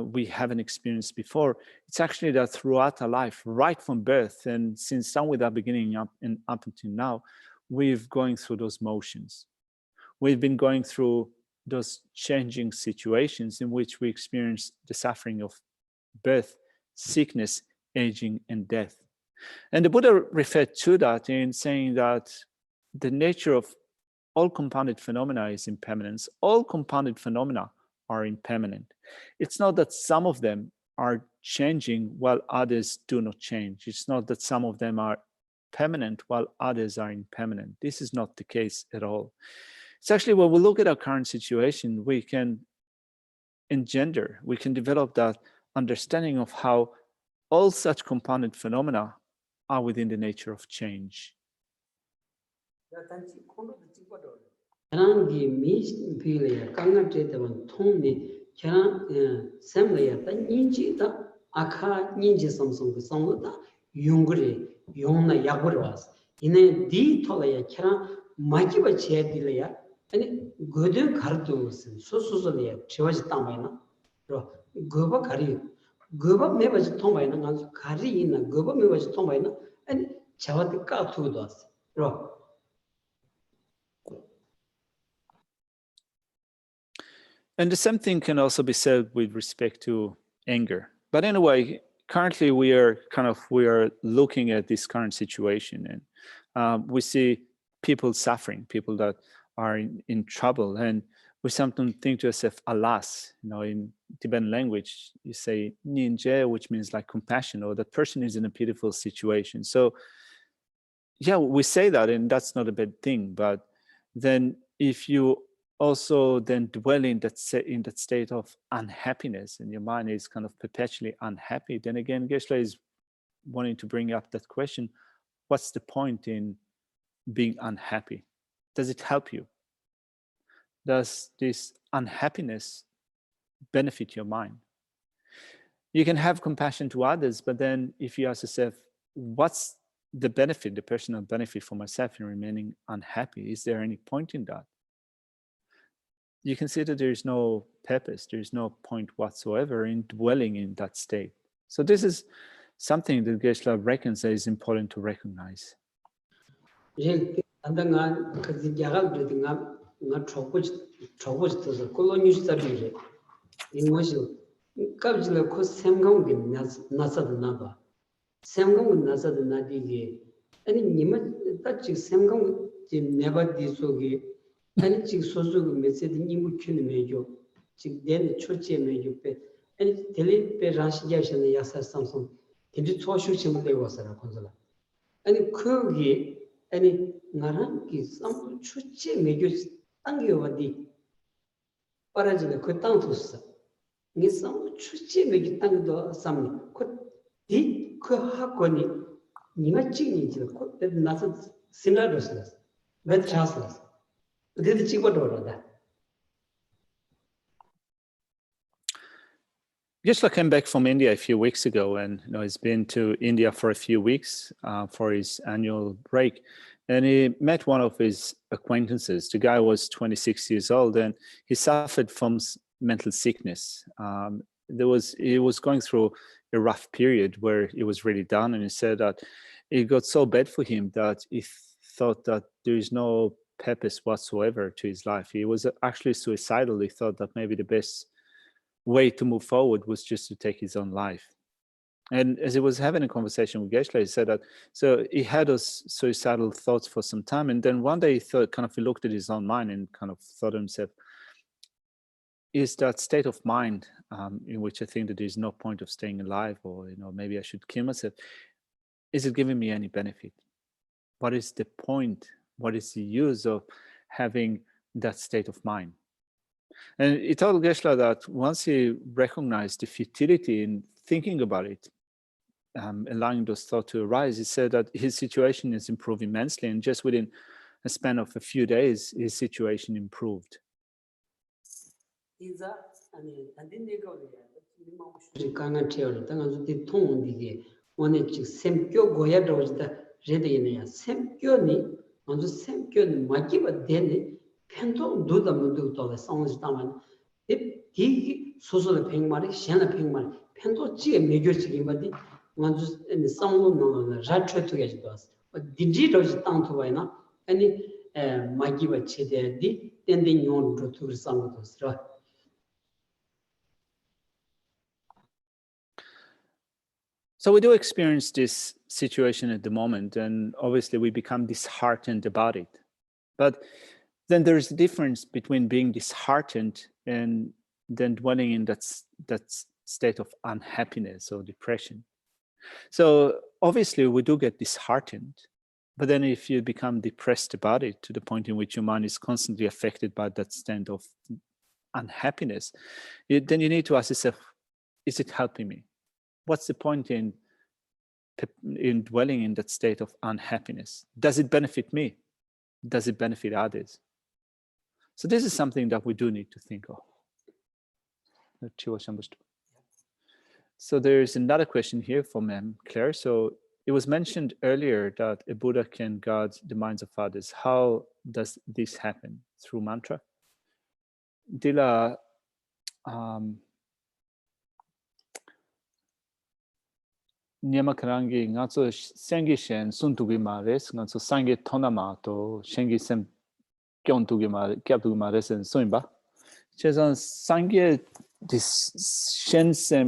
we haven't experienced before. It's actually that throughout our life, right from birth and since down with our beginning up until now, we've going through those motions. We've been going through those changing situations in which we experience the suffering of birth, sickness, aging, and death. And the Buddha referred to that in saying that the nature of all compounded phenomena is impermanence. All compounded phenomena are impermanent. It's not that some of them are changing while others do not change. It's not that some of them are permanent while others are impermanent. This is not the case at all. It's actually when we look at our current situation, we can engender, we can develop that understanding of how all such compounded phenomena are within the nature of change. 사랑기 미필이야 강압제대원 통니 걔나 샘레야 단 인지다 아카 인지 삼성 그 성도다 용그리 용나 약으로 왔어 이내 디톨이야 걔나 마기바 제딜이야 아니 거든 가르도 소소소리야 지워지 땅바이나 로 거바 가리 거바 매바지 통바이나 간수 가리 있나 거바 매바지 통바이나 아니 자와드 까투도 왔어 로 And the same thing can also be said with respect to anger. But anyway, currently we are looking at this current situation, and we see people suffering, people that are in trouble, and we sometimes think to ourselves, alas, in Tibetan language, you say ninje, which means like compassion, or that person is in a pitiful situation. So yeah, we say that, and that's not a bad thing. But then if you also then dwell in that state of unhappiness, and your mind is kind of perpetually unhappy, then again, Geshe is wanting to bring up that question: what's the point in being unhappy? Does it help you? Does this unhappiness benefit your mind? You can have compassion to others, but then if you ask yourself, what's the benefit, the personal benefit for myself in remaining unhappy? Is there any point in that? You can see that there is no purpose, there is no point whatsoever in dwelling in that state. So this is something that Geshe reckons that is important to recognize. 아니 지금 소소그 메시지 님을 큐는 메죠 지금 내는 초치에 메죠 빼 아니 델리 빼 라시자션의 야사 삼성 델리 초슈심을 되고 왔어요 건설 아니 거기 아니 나랑 그 삼 초치에 메죠 당겨 어디 빠라지는 그 땅도서 이 삼 초치에 메죠 땅도 삼니 그디그 학원이 니가 찍니 지금 그 나서 신라로서 몇 차스las Geshe came back from India a few weeks ago, and he's been to India for a few weeks for his annual break, and he met one of his acquaintances. The guy was 26 years old, and he suffered from mental sickness. He was going through a rough period where he was really down, and he said that it got so bad for him that he thought that there is no purpose whatsoever to his life. He was actually suicidal. He thought that maybe the best way to move forward was just to take his own life. And as he was having a conversation with Geshe, he said that, so he had those suicidal thoughts for some time, and then one day he looked at his own mind and kind of thought to himself, is that state of mind in which I think that there's no point of staying alive, or maybe I should kill myself. Is it giving me any benefit? What is the point? What is the use of having that state of mind? And he told Geshe that once he recognized the futility in thinking about it, allowing those thoughts to arise, he said that his situation is improving immensely, and just within a span of a few days, his situation improved. So we do experience this situation at the moment, and obviously we become disheartened about it. But then there's a difference between being disheartened and then dwelling in that state of unhappiness or depression. So obviously we do get disheartened, but then if you become depressed about it to the point in which your mind is constantly affected by that state of unhappiness, then you need to ask yourself, is it helping me? What's the point in dwelling in that state of unhappiness? Does it benefit me? Does it benefit others? So this is something that we do need to think of. So there's another question here from Claire. So it was mentioned earlier that a Buddha can guard the minds of others. How does this happen? Through mantra? Dila Nyama karangi ngatso sengi shen suntugi mares ngatso sangi tonama to shengi sem kyontugi mare kyaptugi mares en soimba. Chezan sangi this shen sem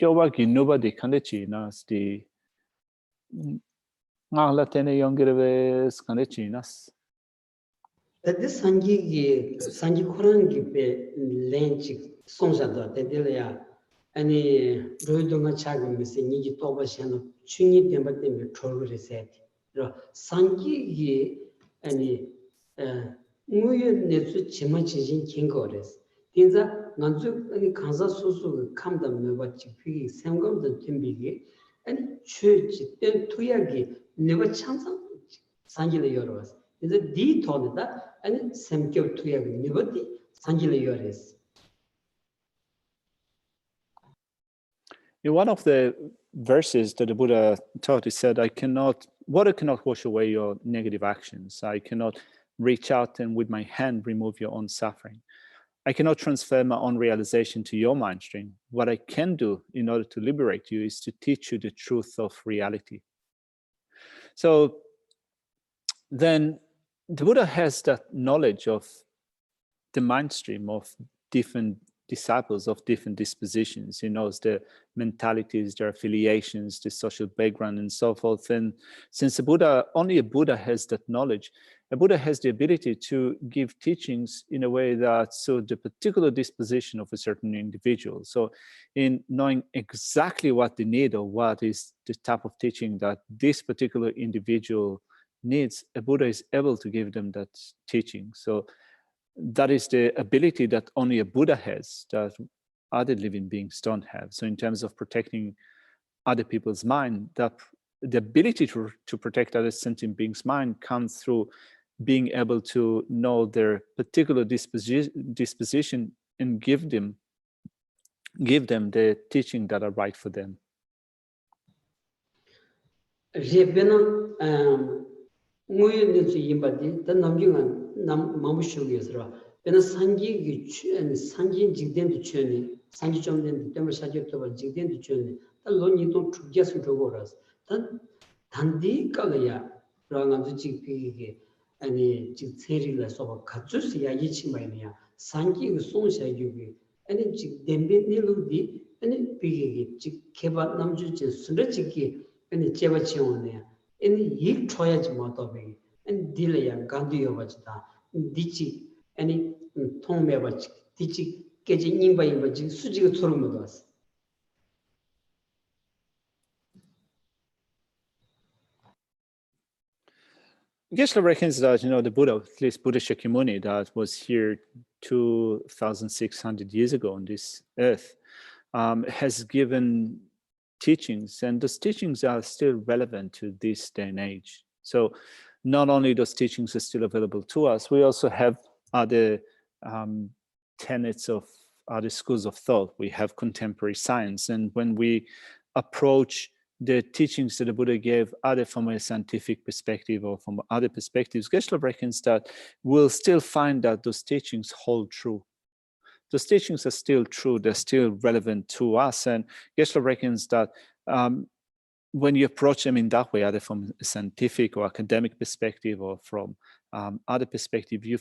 kyoba ki nuba de kandechi nas di ngala tene yongirves kandechi nas. That this sangi korangi pe lenchi songshadwa tedelya. Ani roidonga chagimisi niji toba shano chungi temba tembe chorgore seti. Sangi gi ani nguyo netsu chima chinjin kingores. Tinza nganzu ani kansa susu kamda meba chikpigi semgamda timbigi ani chuchi ten tuyagi neba chansa sangi le yorwas. Tinza di tonida ani semkyo tuyagi neba di sangi le yores. In one of the verses that the Buddha taught, he said, water cannot wash away your negative actions. I cannot reach out and with my hand remove your own suffering. I cannot transfer my own realization to your mind stream. What I can do in order to liberate you is to teach you the truth of reality. So then the Buddha has that knowledge of the mind stream of different disciples of different dispositions. He knows their mentalities, their affiliations, the social background, and so forth. And since only a Buddha has that knowledge, a Buddha has the ability to give teachings in a way that suits the particular disposition of a certain individual. So in knowing exactly what they need or what is the type of teaching that this particular individual needs, a Buddha is able to give them that teaching. So that is the ability that only a Buddha has, that other living beings don't have. So in terms of protecting other people's mind, the ability to protect other sentient beings' mind comes through being able to know their particular disposition and give them the teaching that are right for them. Pena sangi jigden chuni, sangi chomden tember shajib toba jigden chuni, the loni don't guess with the waters. Then Tandi Kalaya, Rangan Jigpi, any Jigteri so Katsus Yayichimania, Sangi Sonsha Yubi, any Jigdembe Niludi, any Pigi, Jikeba Namjuj, Sundachiki, any Chevachonia, any Yik Troyaj Motobi, and Dilaya Gandhi Ovachta, Dichi. Any Tong Mebach, Tichi, 깨지 인바인바 지금 수지가 소름 돋았어. Geshe reckons that, the Buddha, at least Buddha Shakyamuni, that was here 2,600 years ago on this earth, has given teachings, and those teachings are still relevant to this day and age. So not only those teachings are still available to us, we also have other tenets of other schools of thought. We have contemporary science, and when we approach the teachings that the Buddha gave, either from a scientific perspective or from other perspectives, Geshe reckons that we'll still find that those teachings hold true. Those teachings are still true, they're still relevant to us, and Geshe reckons that when you approach them in that way, either from a scientific or academic perspective or from other perspective, you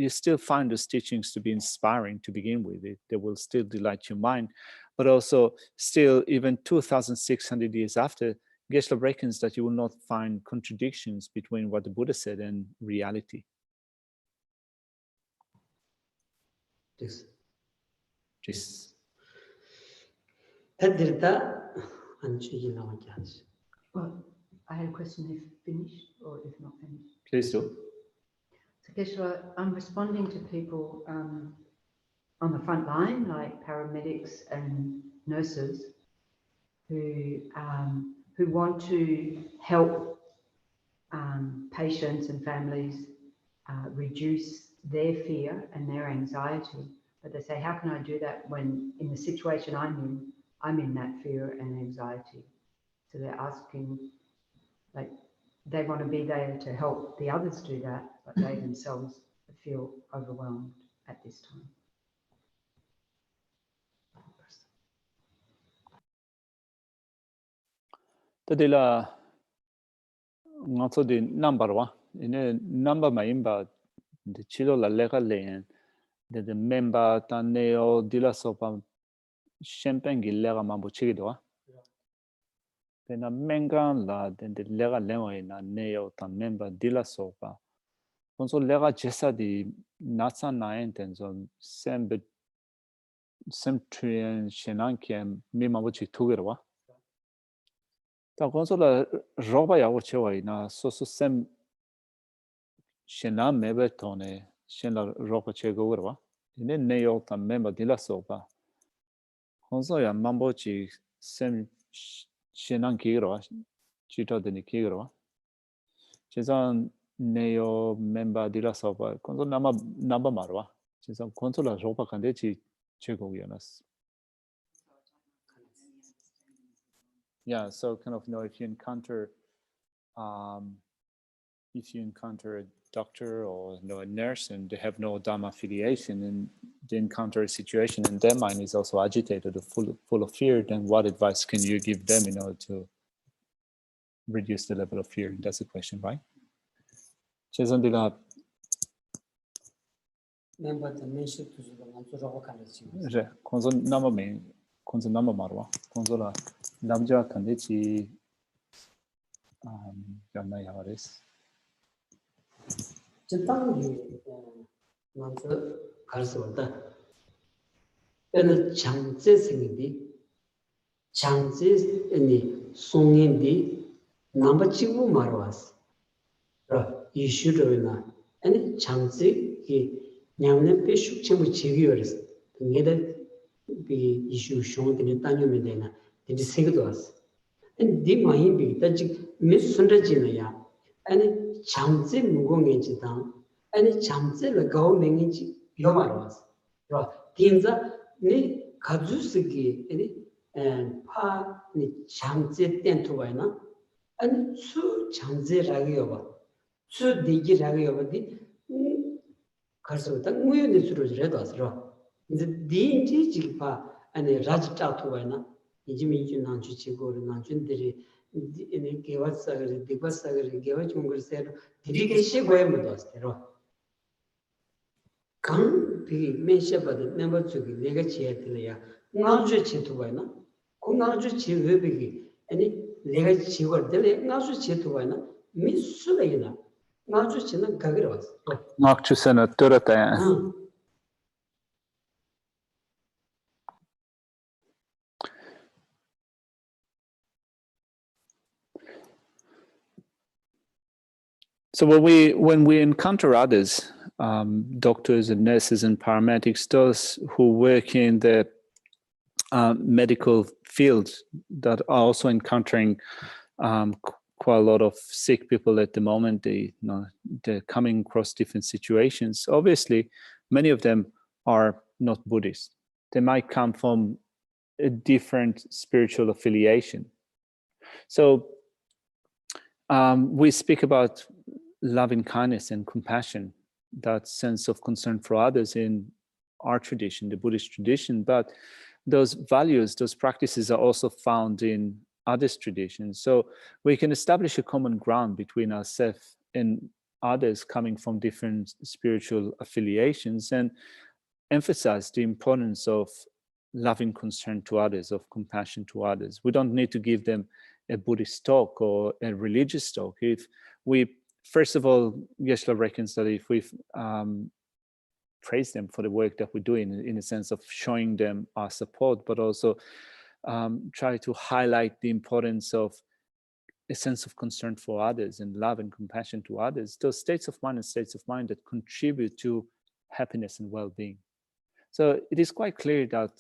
still find those teachings to be inspiring to begin with. They will still delight your mind, but also still, even 2,600 years after, Geshe reckons that you will not find contradictions between what the Buddha said and reality. Yes. Just Well, I had a question if finished or if not finished. please do. So Geshe, I'm responding to people on the front line, like paramedics and nurses, who want to help patients and families reduce their fear and their anxiety. But they say, how can I do that when in the situation I'm in that fear and anxiety? So they're asking, like, they want to be there to help the others do that, but they themselves feel overwhelmed at this time. Tadila ngato di number one. In number maimba the chilo la lega len the member taneo dila sopa champagne lega mambo chido. Then a mengan la then the lega len na neo tan member dila sopa. Conso lega jessa di natsa nine tenzo sembe semtrian shenankem mi mambo chitugero. Ta consola roba ya ochewa na soso sem shena mebe tone shena roba chego urwa ine neo ta memba dila sopa conso ya mambo chi sem shenan kiro chito de ni kiro chezan neo memba dila sopa conso namba marwa chezan consola roba kande chi chego yanas. Yeah, so kind of if you encounter a doctor or a nurse and they have no Dharma affiliation and they encounter a situation and their mind is also agitated or full of fear, then what advice can you give them in order to reduce the level of fear? That's the question, right? konzo nama marwa konzo la namja kandechi yana yares 전당이 먼저 갈수다 에는 장제생인데 장제니 송인데 남바치고 말와스 라 이슈르나 아니 장제기 냠네 페슈치무 지기어스 내가 비 이슈 쇼한테 따냐면 되나 이제 생각도 왔어 디 마이 비다지 미순르지나야 아니 장제 무공인지다 아니 장제를 가오맹인지 요마로스 라 딘자 니 가주스기 아니 파니 장제 땐토바이나 아니 수 장제라기요 봐수 디기라기요 봐디 가서다 무연의 수로 저래도스라 이제 딘지 지파 아니 라지타토바이나 이지민주 난주치고를 난준들이 이 개와사를 디바사를 개와중글세로 디리게시 고에무도스테로 강비 메셔바드 넘버 2기 내가 지했더니야 나주 치토바이나 공나주 지외비기 아니 내가 지거들 나주 치토바이나 미수레이나 나주 치는 가기로 왔어 nakchusena turata So when we encounter others, doctors and nurses and paramedics, those who work in the medical fields that are also encountering quite a lot of sick people at the moment, they're coming across different situations. Obviously, many of them are not Buddhist. They might come from a different spiritual affiliation. So we speak about loving kindness and compassion, that sense of concern for others in our tradition, the Buddhist tradition, but those values, those practices are also found in others' traditions. So we can establish a common ground between ourselves and others coming from different spiritual affiliations and emphasize the importance of loving concern to others, of compassion to others. We don't need to give them a Buddhist talk or a religious talk. If we, first of all, Geshe reckons that if we praise them for the work that we're doing, in a sense of showing them our support, but also try to highlight the importance of a sense of concern for others and love and compassion to others, those states of mind and states of mind that contribute to happiness and well-being. So it is quite clear that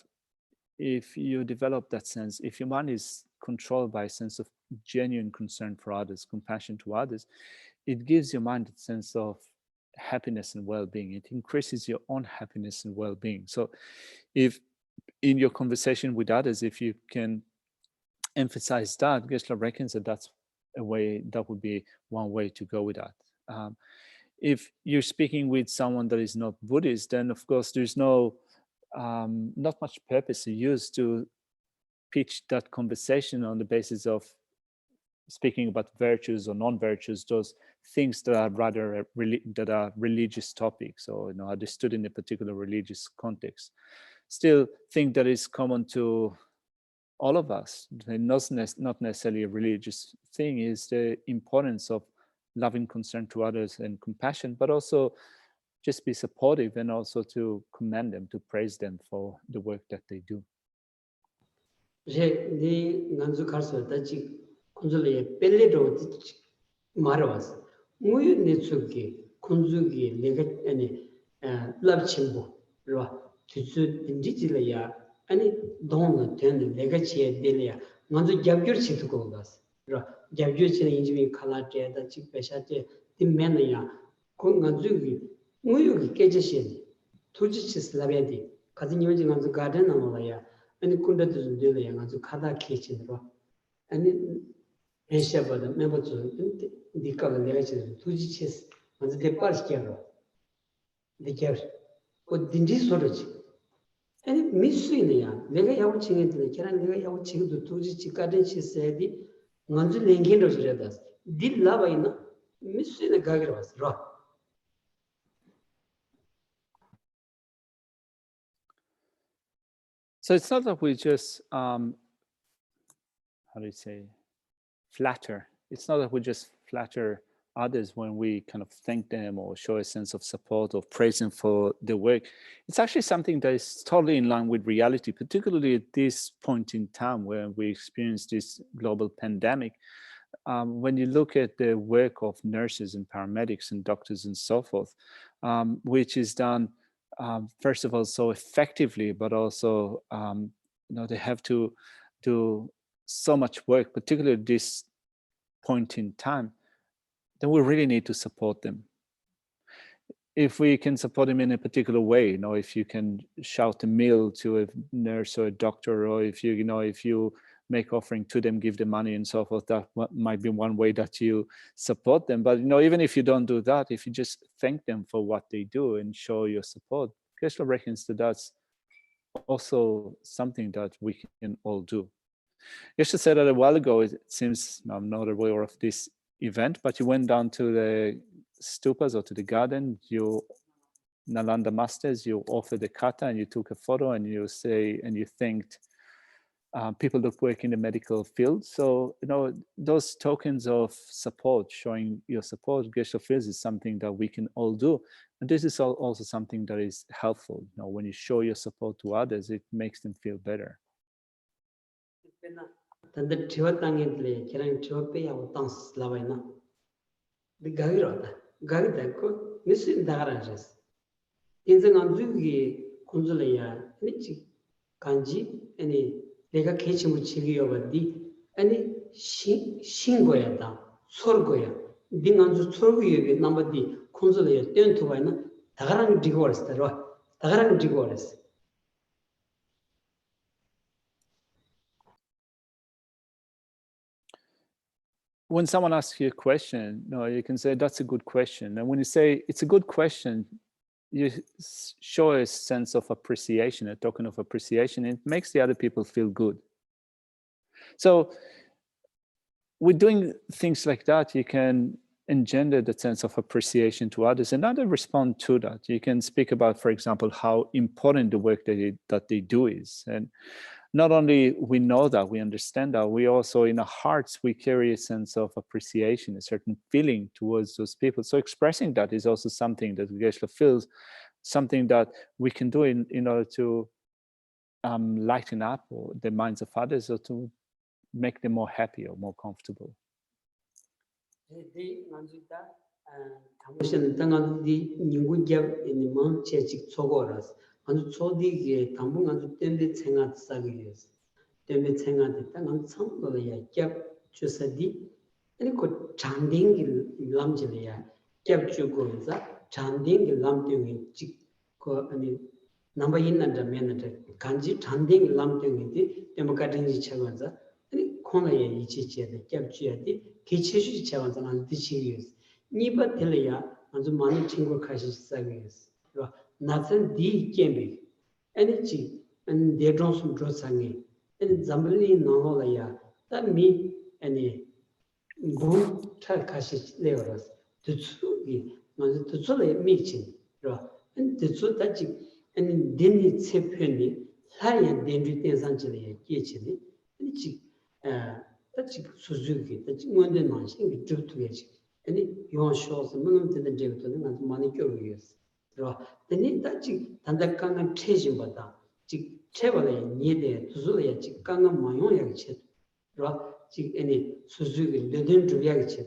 if you develop that sense, if your mind is controlled by a sense of genuine concern for others, compassion to others, it gives your mind a sense of happiness and well-being. It increases your own happiness and well-being. So if in your conversation with others, if you can emphasize that, Geshe reckons that that's a way, that would be one way to go with that. If you're speaking with someone that is not Buddhist, then of course there's no not much purpose to use to pitch that conversation on the basis of speaking about virtues or non-virtues, those things that are rather that are religious topics, or understood in a particular religious context. Still, think that is common to all of us, not necessarily a religious thing, is the importance of loving concern to others and compassion, but also just be supportive and also to commend them, to praise them for the work that they do. 아니 동네 되는 내가 지에 되려 먼저 잡교치 듣고 갔어. 잡교치는 인지미 칼라테다 직배샤테 팀매너야 공간주기 무유기 깨지신 투지치스 라베디 가진 요지 간주 가든 나와야 아니 군데도 좀 되려 간주 가다 키친으로 아니 에샤버다 매버주 디카가 내가 지금 투지치스 먼저 대파시켜로 디켜 그 딘지 소리지 아니 미스이네야 내가 야고 칭했더니 걔랑 내가 야고 칭도 도지 지가든 시세디 먼저 랭긴도 저래다 딜라바 있나 미스이네 가기로 왔어 So it's not that we just how do you say, flatter. It's not that we just flatter others when we kind of thank them or show a sense of support or praise them for their work. It's actually something that is totally in line with reality, particularly at this point in time where we experience this global pandemic. When you look at the work of nurses and paramedics and doctors and so forth, which is done, first of all, so effectively, but also, they have to do so much work, particularly at this point in time, then we really need to support them. If we can support them in a particular way, if you can shout a meal to a nurse or a doctor, or if you make offering to them, give them money and so forth, that might be one way that you support them. But even if you don't do that, if you just thank them for what they do and show your support, Geshe reckons that that's also something that we can all do. Geshe said that a while ago, it seems, I'm not aware of this event, but you went down to the stupas or to the garden, you Nalanda masters, you offered the kata and you took a photo and you thanked people that work in the medical field. So, those tokens of support, showing your support, Geshe feels is something that we can all do. And this is also something that is helpful. When you show your support to others, it makes them feel better. 단들 지웠당인들이 걔랑 지웠배하고 땅 슬라바이나 네 가기로 하다 가게 그 미스 다가라졌어. 인생 안주기 군줄이야. 아니지 간지 아니 내가 개침을 지기여버디 아니 신고야다 설고야. 네 안주 설고야 남바디 군줄이야. 땡투바이나 다가랑 지고 왔어. 다가랑 지고 왔어. When someone asks you a question, you can say, that's a good question. And when you say it's a good question, you show a sense of appreciation, a token of appreciation. It makes the other people feel good. So with doing things like that, you can engender the sense of appreciation to others, and others respond to that. You can speak about, for example, how important the work that they do is. And not only we know that, we understand that, we also, in our hearts, we carry a sense of appreciation, a certain feeling towards those people. So expressing that is also something that Geshe feels, something that we can do in order to lighten up the minds of others, or to make them more happy or more comfortable. 당신 당한디 인구기업 이니만 제직 초고라서 아주 초디게 당분 아주 땜비 생각 싸기에서 땜비 생각에 당한 참고야 겹 주서디 아니 그 장딩기 람질이야 겹 주고서 장딩기 람땡이 직그 아니 넘버 있는데 면데 간지 장딩기 람땡이디 데모카든지 쳐가서 아니 코너에 이치치에 겹 주야디 기체주 차원상 안 드시기스 니바 텔이야 아주 많은 친구 가시 싸기스 나선 디 게임이 에너지 안 데드론스 드로상이 엔 잠블리 나홀이야 다미 아니 부 가시 레어스 드츠기 맞아 드츠레 미친 엔 드츠 다지 엔 데니 체페니 사이엔 덴지 텐산지레 끼치니 에지 that's Suzuki, that's one day man, she drew to it. And you shows the moon to the Jim and manicure use. The need that Tandakang chasing but that Chevrolet needed to Zulia Chikanga Mayon Chit. Any Suzuki, the didn't react.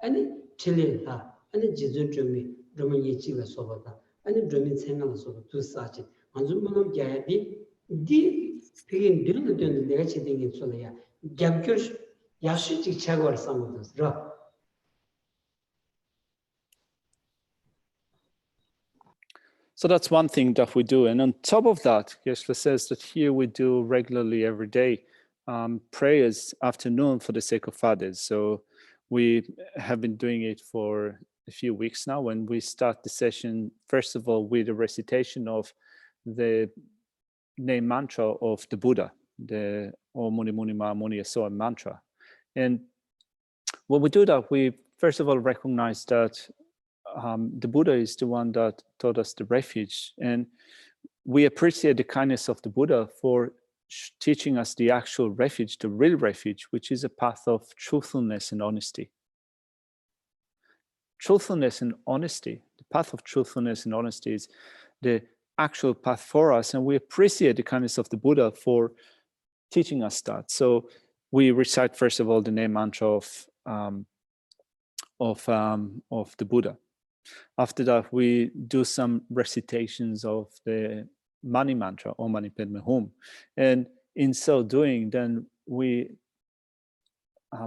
Any Chile, any Jesu Jimmy, Roman Yichiva Sobata, any German singer to such it. And Zuman Gadi, D. Picking didn't do the lecturing in Solia. Gabkurs 야수직 제거를 삼으면서 So that's one thing that we do. And on top of that, Geshe says that here we do regularly every day prayers afternoon for the sake of others. So we have been doing it for a few weeks now. When we start the session, first of all, with a recitation of the name mantra of the Buddha, the Om Muni Muni Ma Muni Aso mantra. And when we do that, we first of all recognize that the Buddha is the one that taught us the refuge. And we appreciate the kindness of the Buddha for teaching us the actual refuge, the real refuge, which is a path of truthfulness and honesty. Truthfulness and honesty, the path of truthfulness and honesty is the actual path for us. And we appreciate the kindness of the Buddha for teaching us that. So we recite first of all the name mantra of the Buddha. After that, we do some recitations of the Mani mantra, Om Mani Padme Hum, and in so doing, then we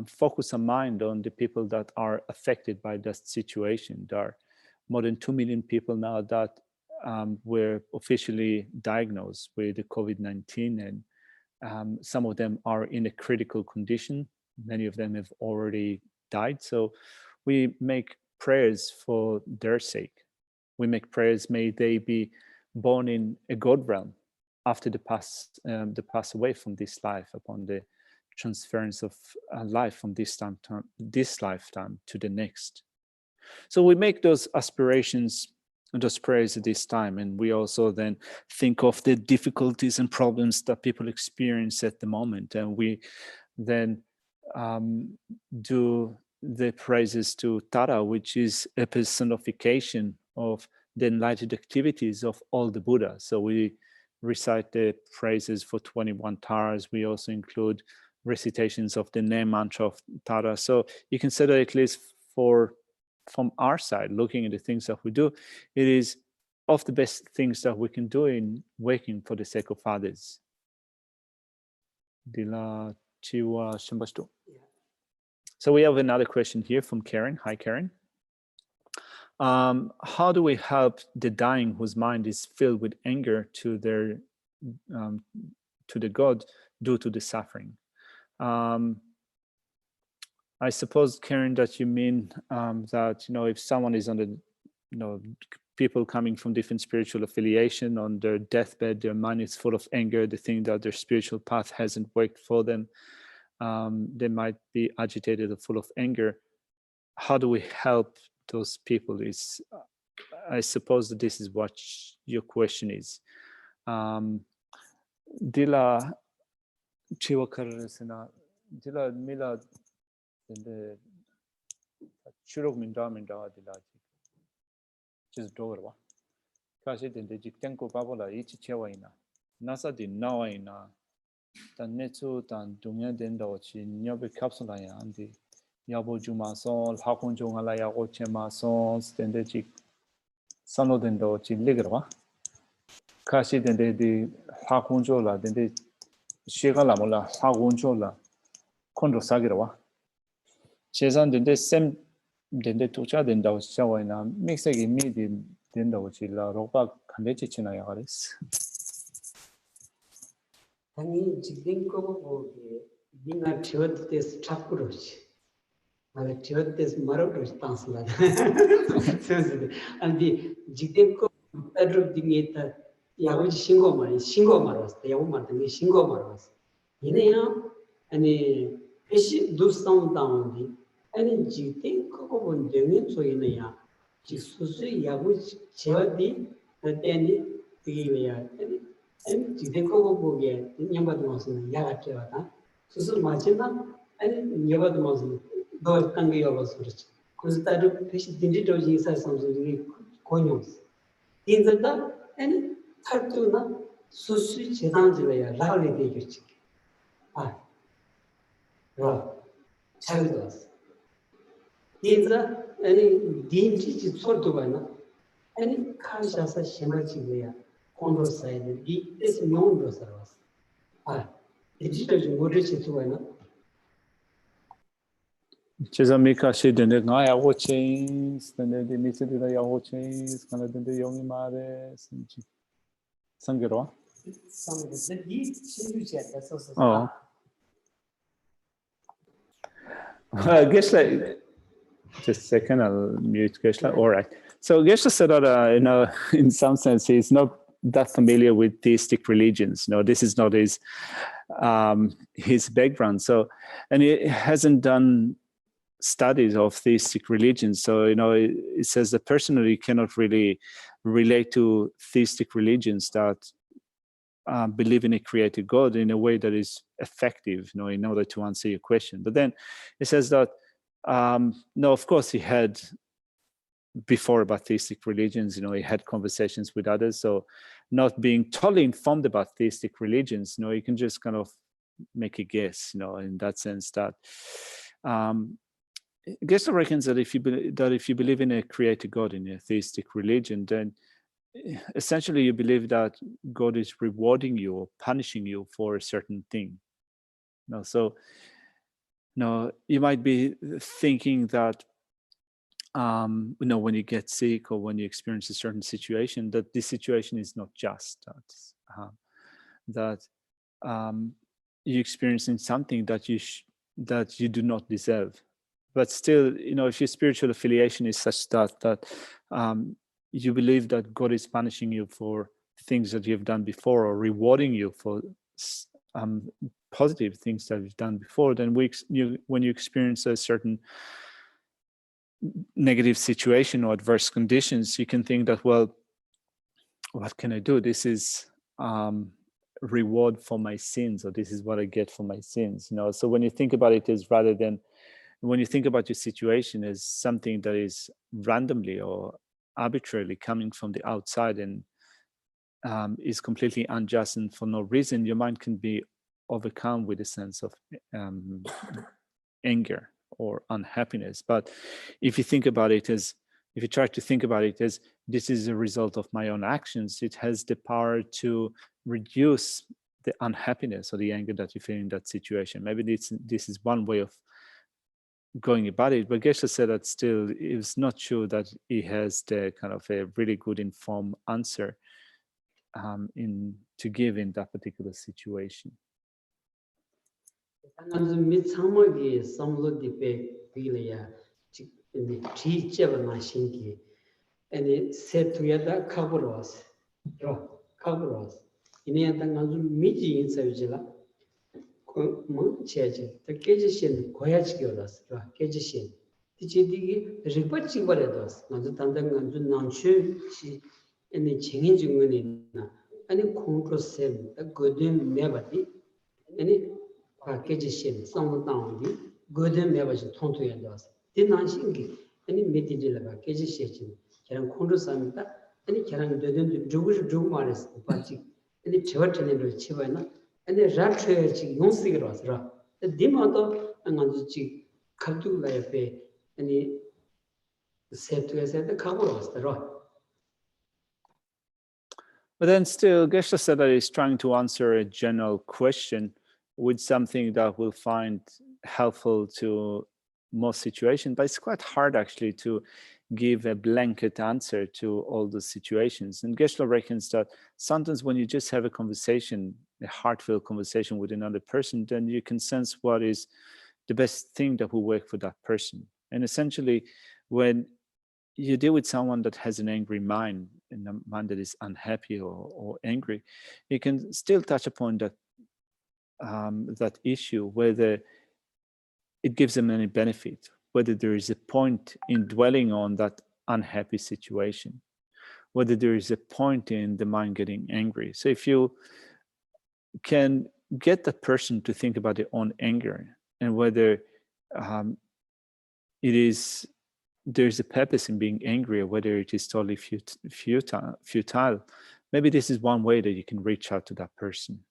focus our mind on the people that are affected by that situation. There are more than 2 million people now that were officially diagnosed with the COVID-19, and some of them are in a critical condition. Many of them have already died. So we make prayers for their sake. We make prayers, may they be born in a God realm after the pass away from this life, upon the transference of life from this lifetime to the next. So we make those aspirations, those prayers at this time, and we also then think of the difficulties and problems that people experience at the moment, and we then do the praises to Tara, which is a personification of the enlightened activities of all the Buddhas. So we recite the praises for 21 Taras. We also include recitations of the name mantra of Tara. So you can say that at least for from our side, looking at the things that we do, it is of the best things that we can do in working for the sake of others. So we have another question here from Karen. Hi, Karen. How do we help the dying whose mind is filled with anger to the God due to the suffering? I suppose, Karen, that you mean that, if someone is on the, people coming from different spiritual affiliation on their deathbed, their mind is full of anger, they think that their spiritual path hasn't worked for them, they might be agitated or full of anger. How do we help those people? Is I suppose that this is what your question is. Dila chiwa karasena dila mila the churok minda dila just doorwa kasi the jiktenko pabola ichi chewaina nasa di nawaina tan netsu tan dunya dendo chi nyobe capsula ya andi yabo juma son hakon jonga la ya chema son stende chi sano dendo chi ligerwa kasi dende di hakon jola dende shega la mola hakon jola kondo sagirwa chesan dende sem dende tocha denda chawaina mixegi mi di dendo chi la roba kandechi china ya gares 당연히 지금 거고 보게 네가 지었을 잡고로지 아 지었을 말로도 땅슬라 선생님 아니 지금 거 따로 딩이다 야고 신고 말았어 야고 말더니 신고 말았어 이래요 아니 패시 두스타운 다운디 아니 지금 거고 본 되는 소리는야 지수수 야고 지어디 그때니 되게야 아니 지금 거고 보게 냠바도 무슨 야가트와다 수술 맞지나 아니 냠바도 무슨 더 땅게 여버서 그렇지 그래서 따로 패시 딘지도지 사상들이 고용스 인자다 아니 탈투나 수술 재단지래야 라를 되겠지 아 잘 들었어 인자 아니 딘지 소리도 봐나 아니 카샤사 심하지고야 콘도사이드 이 에스 명으로 살아왔어 아 디지털 좀 모르지 두고나 제자미카 시드네 나야 호체인스 dende 미스드라 야 호체인스 kana dende 용이 말에 신지 상계로 상대 이 신주지야 소소 Geshe, just a second, I'll mute Geshe. All right. So Geshe said that, in some sense, he's not that familiar with theistic religions. This is not his background. So, and he hasn't done studies of theistic religions. So, it says that personally cannot really relate to theistic religions that believe in a created God in a way that is effective, in order to answer your question. But then it says that, no, of course he had before about theistic religions, he had conversations with others. So not being totally informed about theistic religions, you can just kind of make a guess, in that sense that Geshe reckons that if you believe in a created God in a theistic religion, then essentially you believe that God is rewarding you or punishing you for a certain thing. So you might be thinking that when you get sick or when you experience a certain situation, that this situation is not just, that you're experiencing something that you do not deserve. But still, if your spiritual affiliation is such that you believe that God is punishing you for things that you've done before or rewarding you for positive things that you've done before, then when you experience a certain negative situation or adverse conditions, you can think that, well, what can I do? This is reward for my sins, or this is what I get for my sins. So when you think about it when you think about your situation as something that is randomly or arbitrarily coming from the outside and is completely unjust and for no reason, your mind can be overcome with a sense of anger or unhappiness. But if you think about it as, if you try to think about it as this is a result of my own actions, it has the power to reduce the unhappiness or the anger that you feel in that situation. Maybe this is one way of going about it, but Geshe said that still it's not sure that he has the kind of a really good informed answer to give in that particular situation. And set together cover us. In the end, meeting in Savilla, Church, the Geshe Koyachiolas, Geshe. The Chidi, the reporting Barados, not the Tandan and non she any changing winning, any control same, a good never did, any package some down the good never tongue to us. Did not sing any meeting about Geshe. Kerang kondu samita, any kerang deden jugu maris, pachi, any chevatin in chivana, and the rapture non cigaros ra. The dimoto and anji katu layape, any set to us at the cavoros, the ra. But then still, Geshe said that he's trying to answer a general question with something that will find helpful to most situations, but it's quite hard actually to give a blanket answer to all the situations. And Geshe reckons that sometimes when you just have a conversation, a heartfelt conversation with another person, then you can sense what is the best thing that will work for that person. And essentially, when you deal with someone that has an angry mind, and a mind that is unhappy or angry, you can still touch upon that that issue, whether it gives them any benefit, whether there is a point in dwelling on that unhappy situation, whether there is a point in the mind getting angry. So if you can get the person to think about their own anger and whether there's a purpose in being angry or whether it is totally futile, maybe this is one way that you can reach out to that person.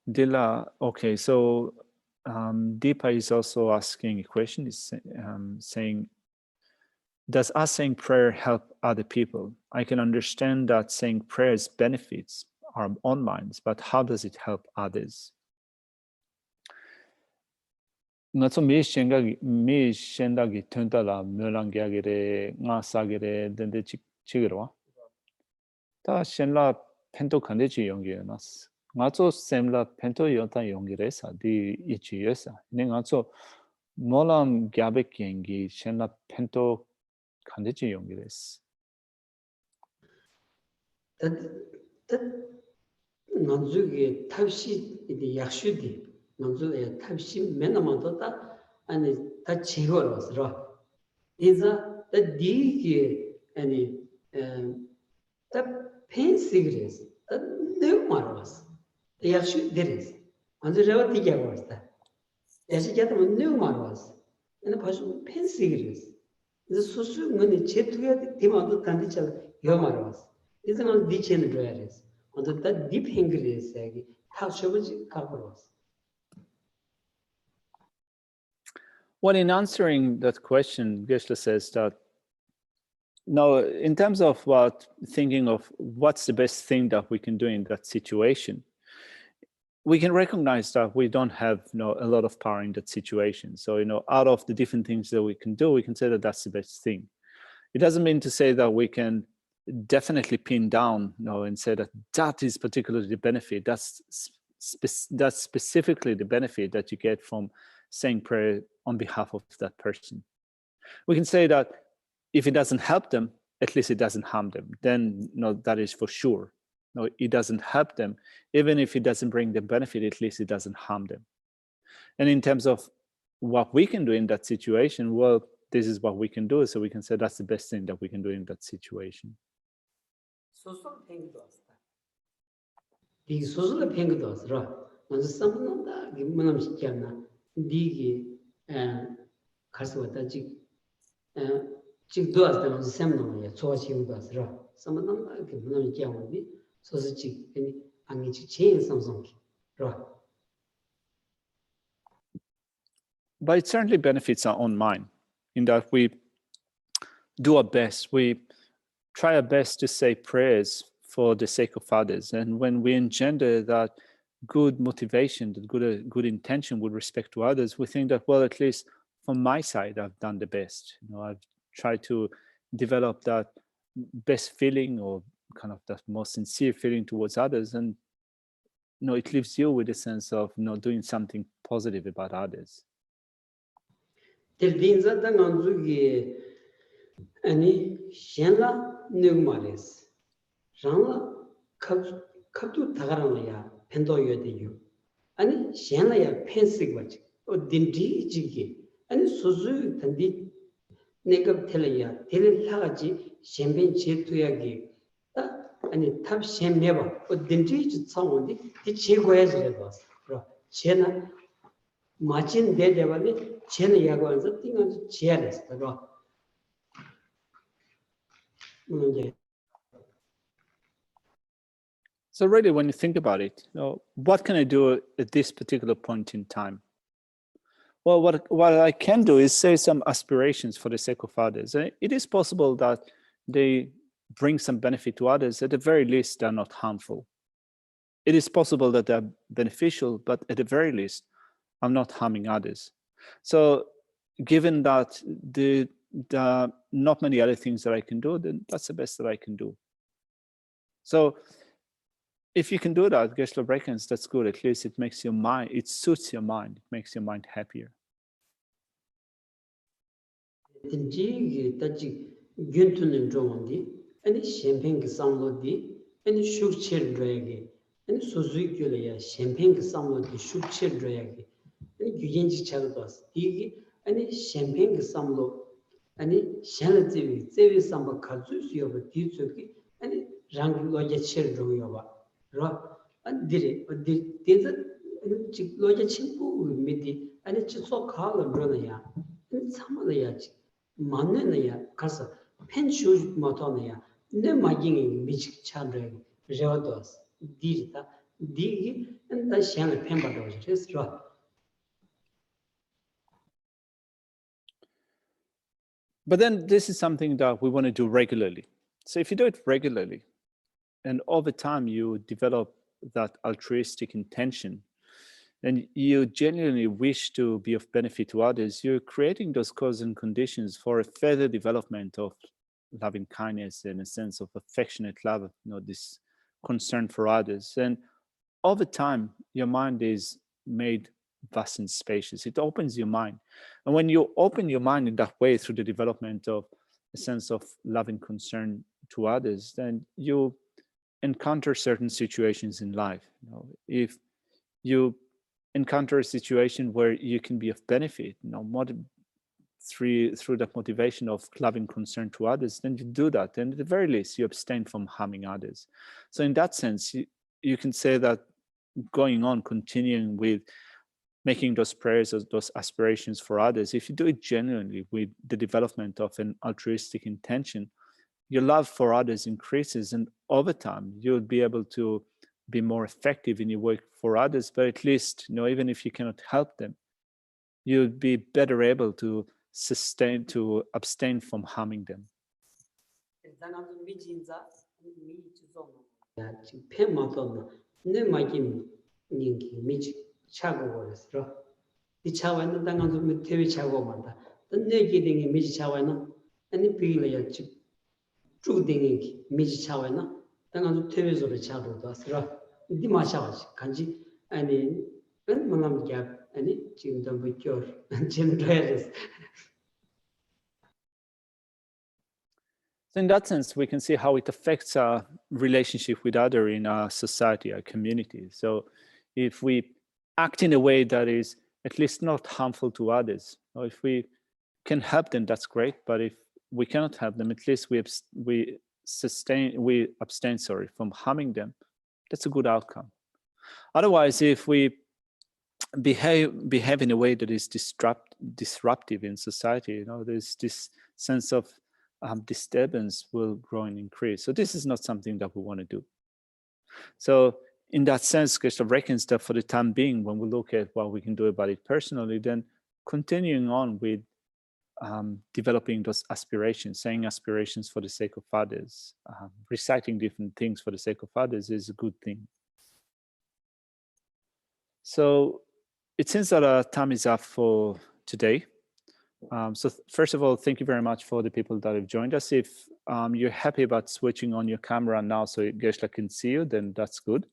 Dila, okay, so Deepa is also asking a question, is saying, does us saying prayer help other people? I can understand that saying prayers benefits our own minds, but how does it help others? Ngaso me shendagi tuntala melangagere ngasagere dende chigero. Ta shenla pento kandechi yongyenas. Ngaso semla pento yonta yongiresa di ichiyesa. Ne ngaso molam gyabek yengi shenla pento kandechi yongires. That Nanzugi Tavshi the Yakshudi, Nanzu Tavshi Menamata, and that Chigoros Ra. Is a dig any the pain cigarettes, that no matters. The Yakshu there is. And the Rava Tiga was that. As you get them no matters, and the person pain cigarettes. The Susu when the chip together, the amount of Tandichal Yomaros. Isn't on the chain dress. On the deep English, how should we cover us? Well, in answering that question, Geshe says that, no, in terms of thinking of what's the best thing that we can do in that situation, we can recognize that we don't have a lot of power in that situation. So, out of the different things that we can do, we can say that that's the best thing. It doesn't mean to say that we can definitely pin down and say that is particularly the benefit. That's specifically the benefit that you get from saying prayer on behalf of that person. We can say that if it doesn't help them, at least it doesn't harm them. Then that is for sure. No, it doesn't help them. Even if it doesn't bring them benefit, at least it doesn't harm them. And in terms of what we can do in that situation, well, this is what we can do. So we can say that's the best thing that we can do in that situation. 소설 팽도 왔다. 이 소설의 팽도 왔더라. 먼저 삼는다. 뭐는 쉽지않나. 니기 갈 수 왔다. 즉 즉 도와서 샘노에 조치고 도와서 삼만남 그 문을 깨우니 소스직 아니 제일 삼성기 But it certainly benefits our own mind in that we do our best. We try our best to say prayers for the sake of others. And when we engender that good motivation, that good intention with respect to others, we think that, well, at least from my side, I've done the best. I've tried to develop that best feeling or kind of that most sincere feeling towards others. And it leaves you with a sense of doing something positive about others. 들린자당 안주기 아니 셴라 능마레스 장라 카투 다가라나야 펜도여데요 아니 셴라야 펜스기 바지 딘디지기 아니 소주 단디 내가 텔이야 텔라가지 셴벤 제투야기 아니 탑 셴메바 딘디지 상원디 디 제고야지래 봤어 그럼 셴나 마친 대대바니 셴의 야고한서 띵은 지야랬어 그럼 So really, when you think about it, what can I do at this particular point in time? Well, what I can do is say some aspirations for the sake of others. It is possible that they bring some benefit to others. At the very least, they're not harmful. It is possible that they're beneficial, but at the very least, I'm not harming others. So given that there are not many other things that I can do, then that's the best that I can do. So if you can do that, Geshe Tsultrim, that's good. At least it makes your mind, it suits your mind, it makes your mind happier. 딘지 따지 균투는 좀인데 아니 샴페인 상로디 아니 슈크체르에게 아니 소주이교래야 샴페인 상로디 슈크체르에게 아니 규jen지 차도스 이게 아니 샴페인 상로 아니 샬르제비 제비 상바 가주스요버 뒤쪽이 아니 랑로제 체르로요바 라 안디리 어디 데자 직 로제 친구 미디 아니 치소 카가 그러나야 참아야지 만내나야 가서 펜슈 못하나야 내 마징이 미직 차르 저도스 디르다 디기 엔다 샹을 펜바도 제스라. But then this is something that we want to do regularly. So if you do it regularly, and over time you develop that altruistic intention, and you genuinely wish to be of benefit to others, you're creating those causes and conditions for a further development of loving kindness and a sense of affectionate love, this concern for others. And over time, your mind is made vast and spacious. It opens your mind. And when you open your mind in that way through the development of a sense of loving concern to others, then you encounter certain situations in life. If you encounter a situation where you can be of benefit, through that motivation of loving concern to others, then you do that. And at the very least, you abstain from harming others. So in that sense, you can say that going on, continuing with making those prayers or those aspirations for others, if you do it genuinely with the development of an altruistic intention, your love for others increases, and over time you'll be able to be more effective in your work for others. But at least, even if you cannot help them, you'll be better able to abstain from harming them. So in that sense, we can see how it affects our relationship with others in our society, our community. So if we act in a way that is at least not harmful to others, or if we can help them, that's great. But if we cannot help them, at least we abstain from harming them. That's a good outcome. Otherwise, if we behave in a way that is disruptive in society, there's this sense of disturbance will grow and increase. So this is not something that we want to do. So in that sense, Geshe reckons that for the time being, when we look at what we can do about it personally, then continuing on with developing those aspirations, saying aspirations for the sake of others, reciting different things for the sake of others is a good thing. So it seems that our time is up for today. So first of all, thank you very much for the people that have joined us. If you're happy about switching on your camera now so Geshe can see you, then that's good.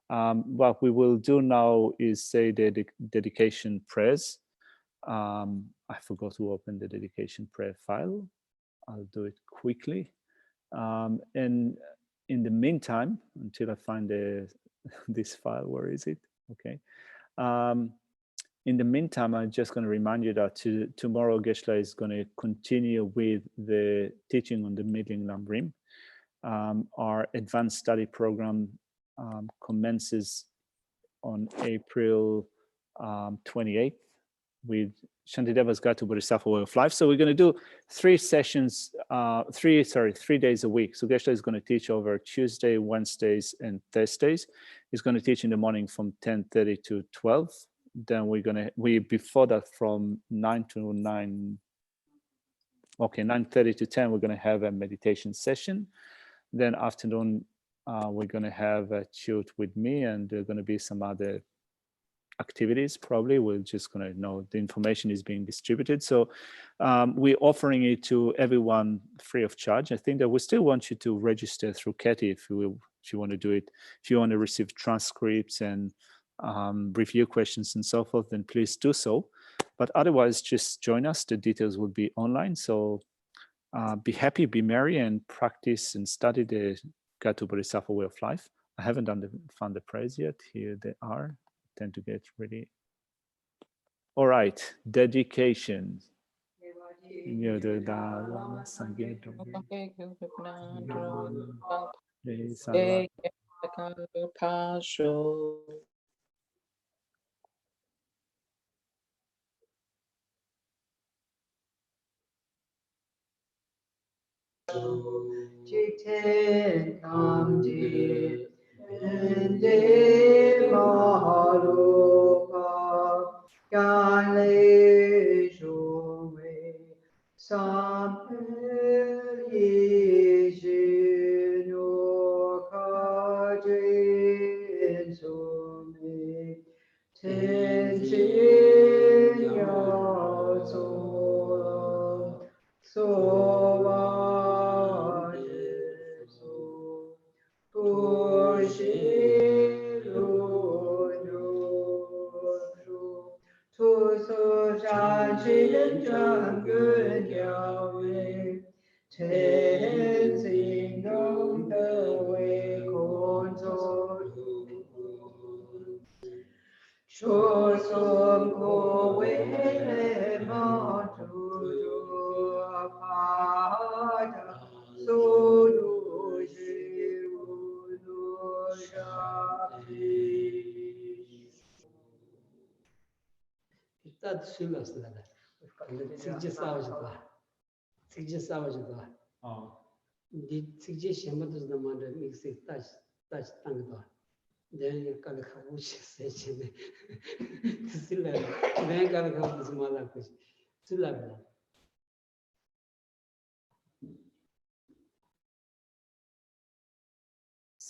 What we will do now is say the dedication prayers. I forgot to open the dedication prayer file. I'll do it quickly. And in the meantime, until I find this file, where is it? Okay. In the meantime, I'm just going to remind you that tomorrow Geshe is going to continue with the teaching on the middling Lam Rim. Our advanced study program commences on April 28th with Shantideva's Guide to Bodhisattva Way of Life. So we're going to do 3 sessions, 3 days a week. So Geshe is going to teach over Tuesday, Wednesdays, and Thursdays. He's going to teach in the morning from 10:30 to 12. Then before that from 9:30 to 10, we're going to have a meditation session. Then afternoon, we're going to have a chat with me, and there are going to be some other activities. Probably we're just going to know the information is being distributed. So we're offering it to everyone free of charge. I think that we still want you to register through Keti if you want to do it. If you want to receive transcripts and review questions and so forth, then please do so. But otherwise, just join us. The details will be online. So be happy, be merry, and practice and study the Guide to Bodhisattva Way of Life. I haven't found the prayers yet. Here they are. Tend to get ready. All right, dedication. Jiten kamji ende maharupa kale shome sampayishino kajin some tenshin yaso so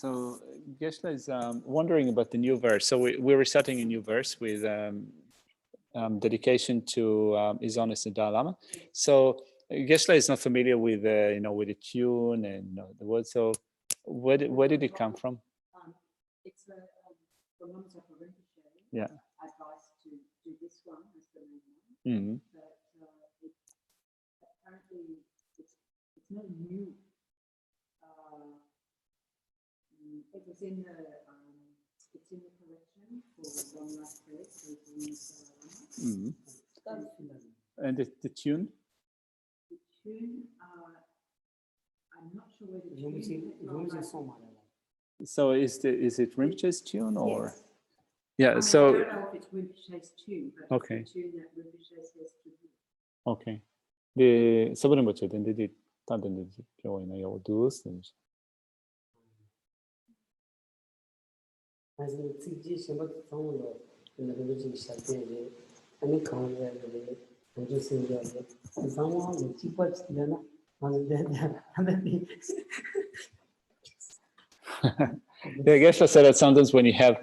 So Geshe is wondering about the new verse. So we're reciting a new verse with dedication to His Holiness the Dalai Lama. So Geshe is not familiar with with the tune and the words. So where did it come from? It's from Lama-Zopa Rinpoche. Yeah. Advice to do this one as the main one. Mm-hmm. But apparently it's not new. It was in the collection for One Last Prayer. Mm-hmm. And the tune? The tune, I'm not sure where the tune is. So is it Rinpoche's tune or? Yes. Yeah. I So. don't know if it's Rinpoche's tune, but Okay. it's the tune that Rinpoche says to do. Okay. The Soba Rinpoche then did it 다들 이제 교회나 요두스. As in Tsiji Shimbat Tono, in the religion Shati, and the Conway, and just in the someone with Chipat Lena was dead. Yeah, Geshe said that sometimes when you have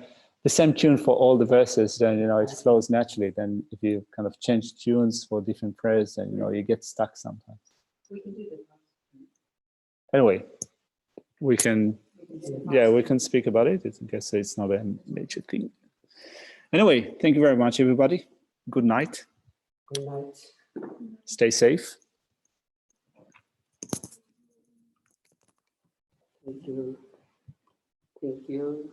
the same tune for all the verses, then it flows naturally. Then if you kind of change tunes for different prayers, then you get stuck sometimes. We can do that. Anyway, we can speak about it. I guess it's not a major thing. Anyway, thank you very much, everybody. Good night. Good night. Stay safe. Thank you. Thank you.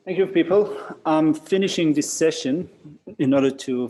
Thank you, people. I'm finishing this session in order to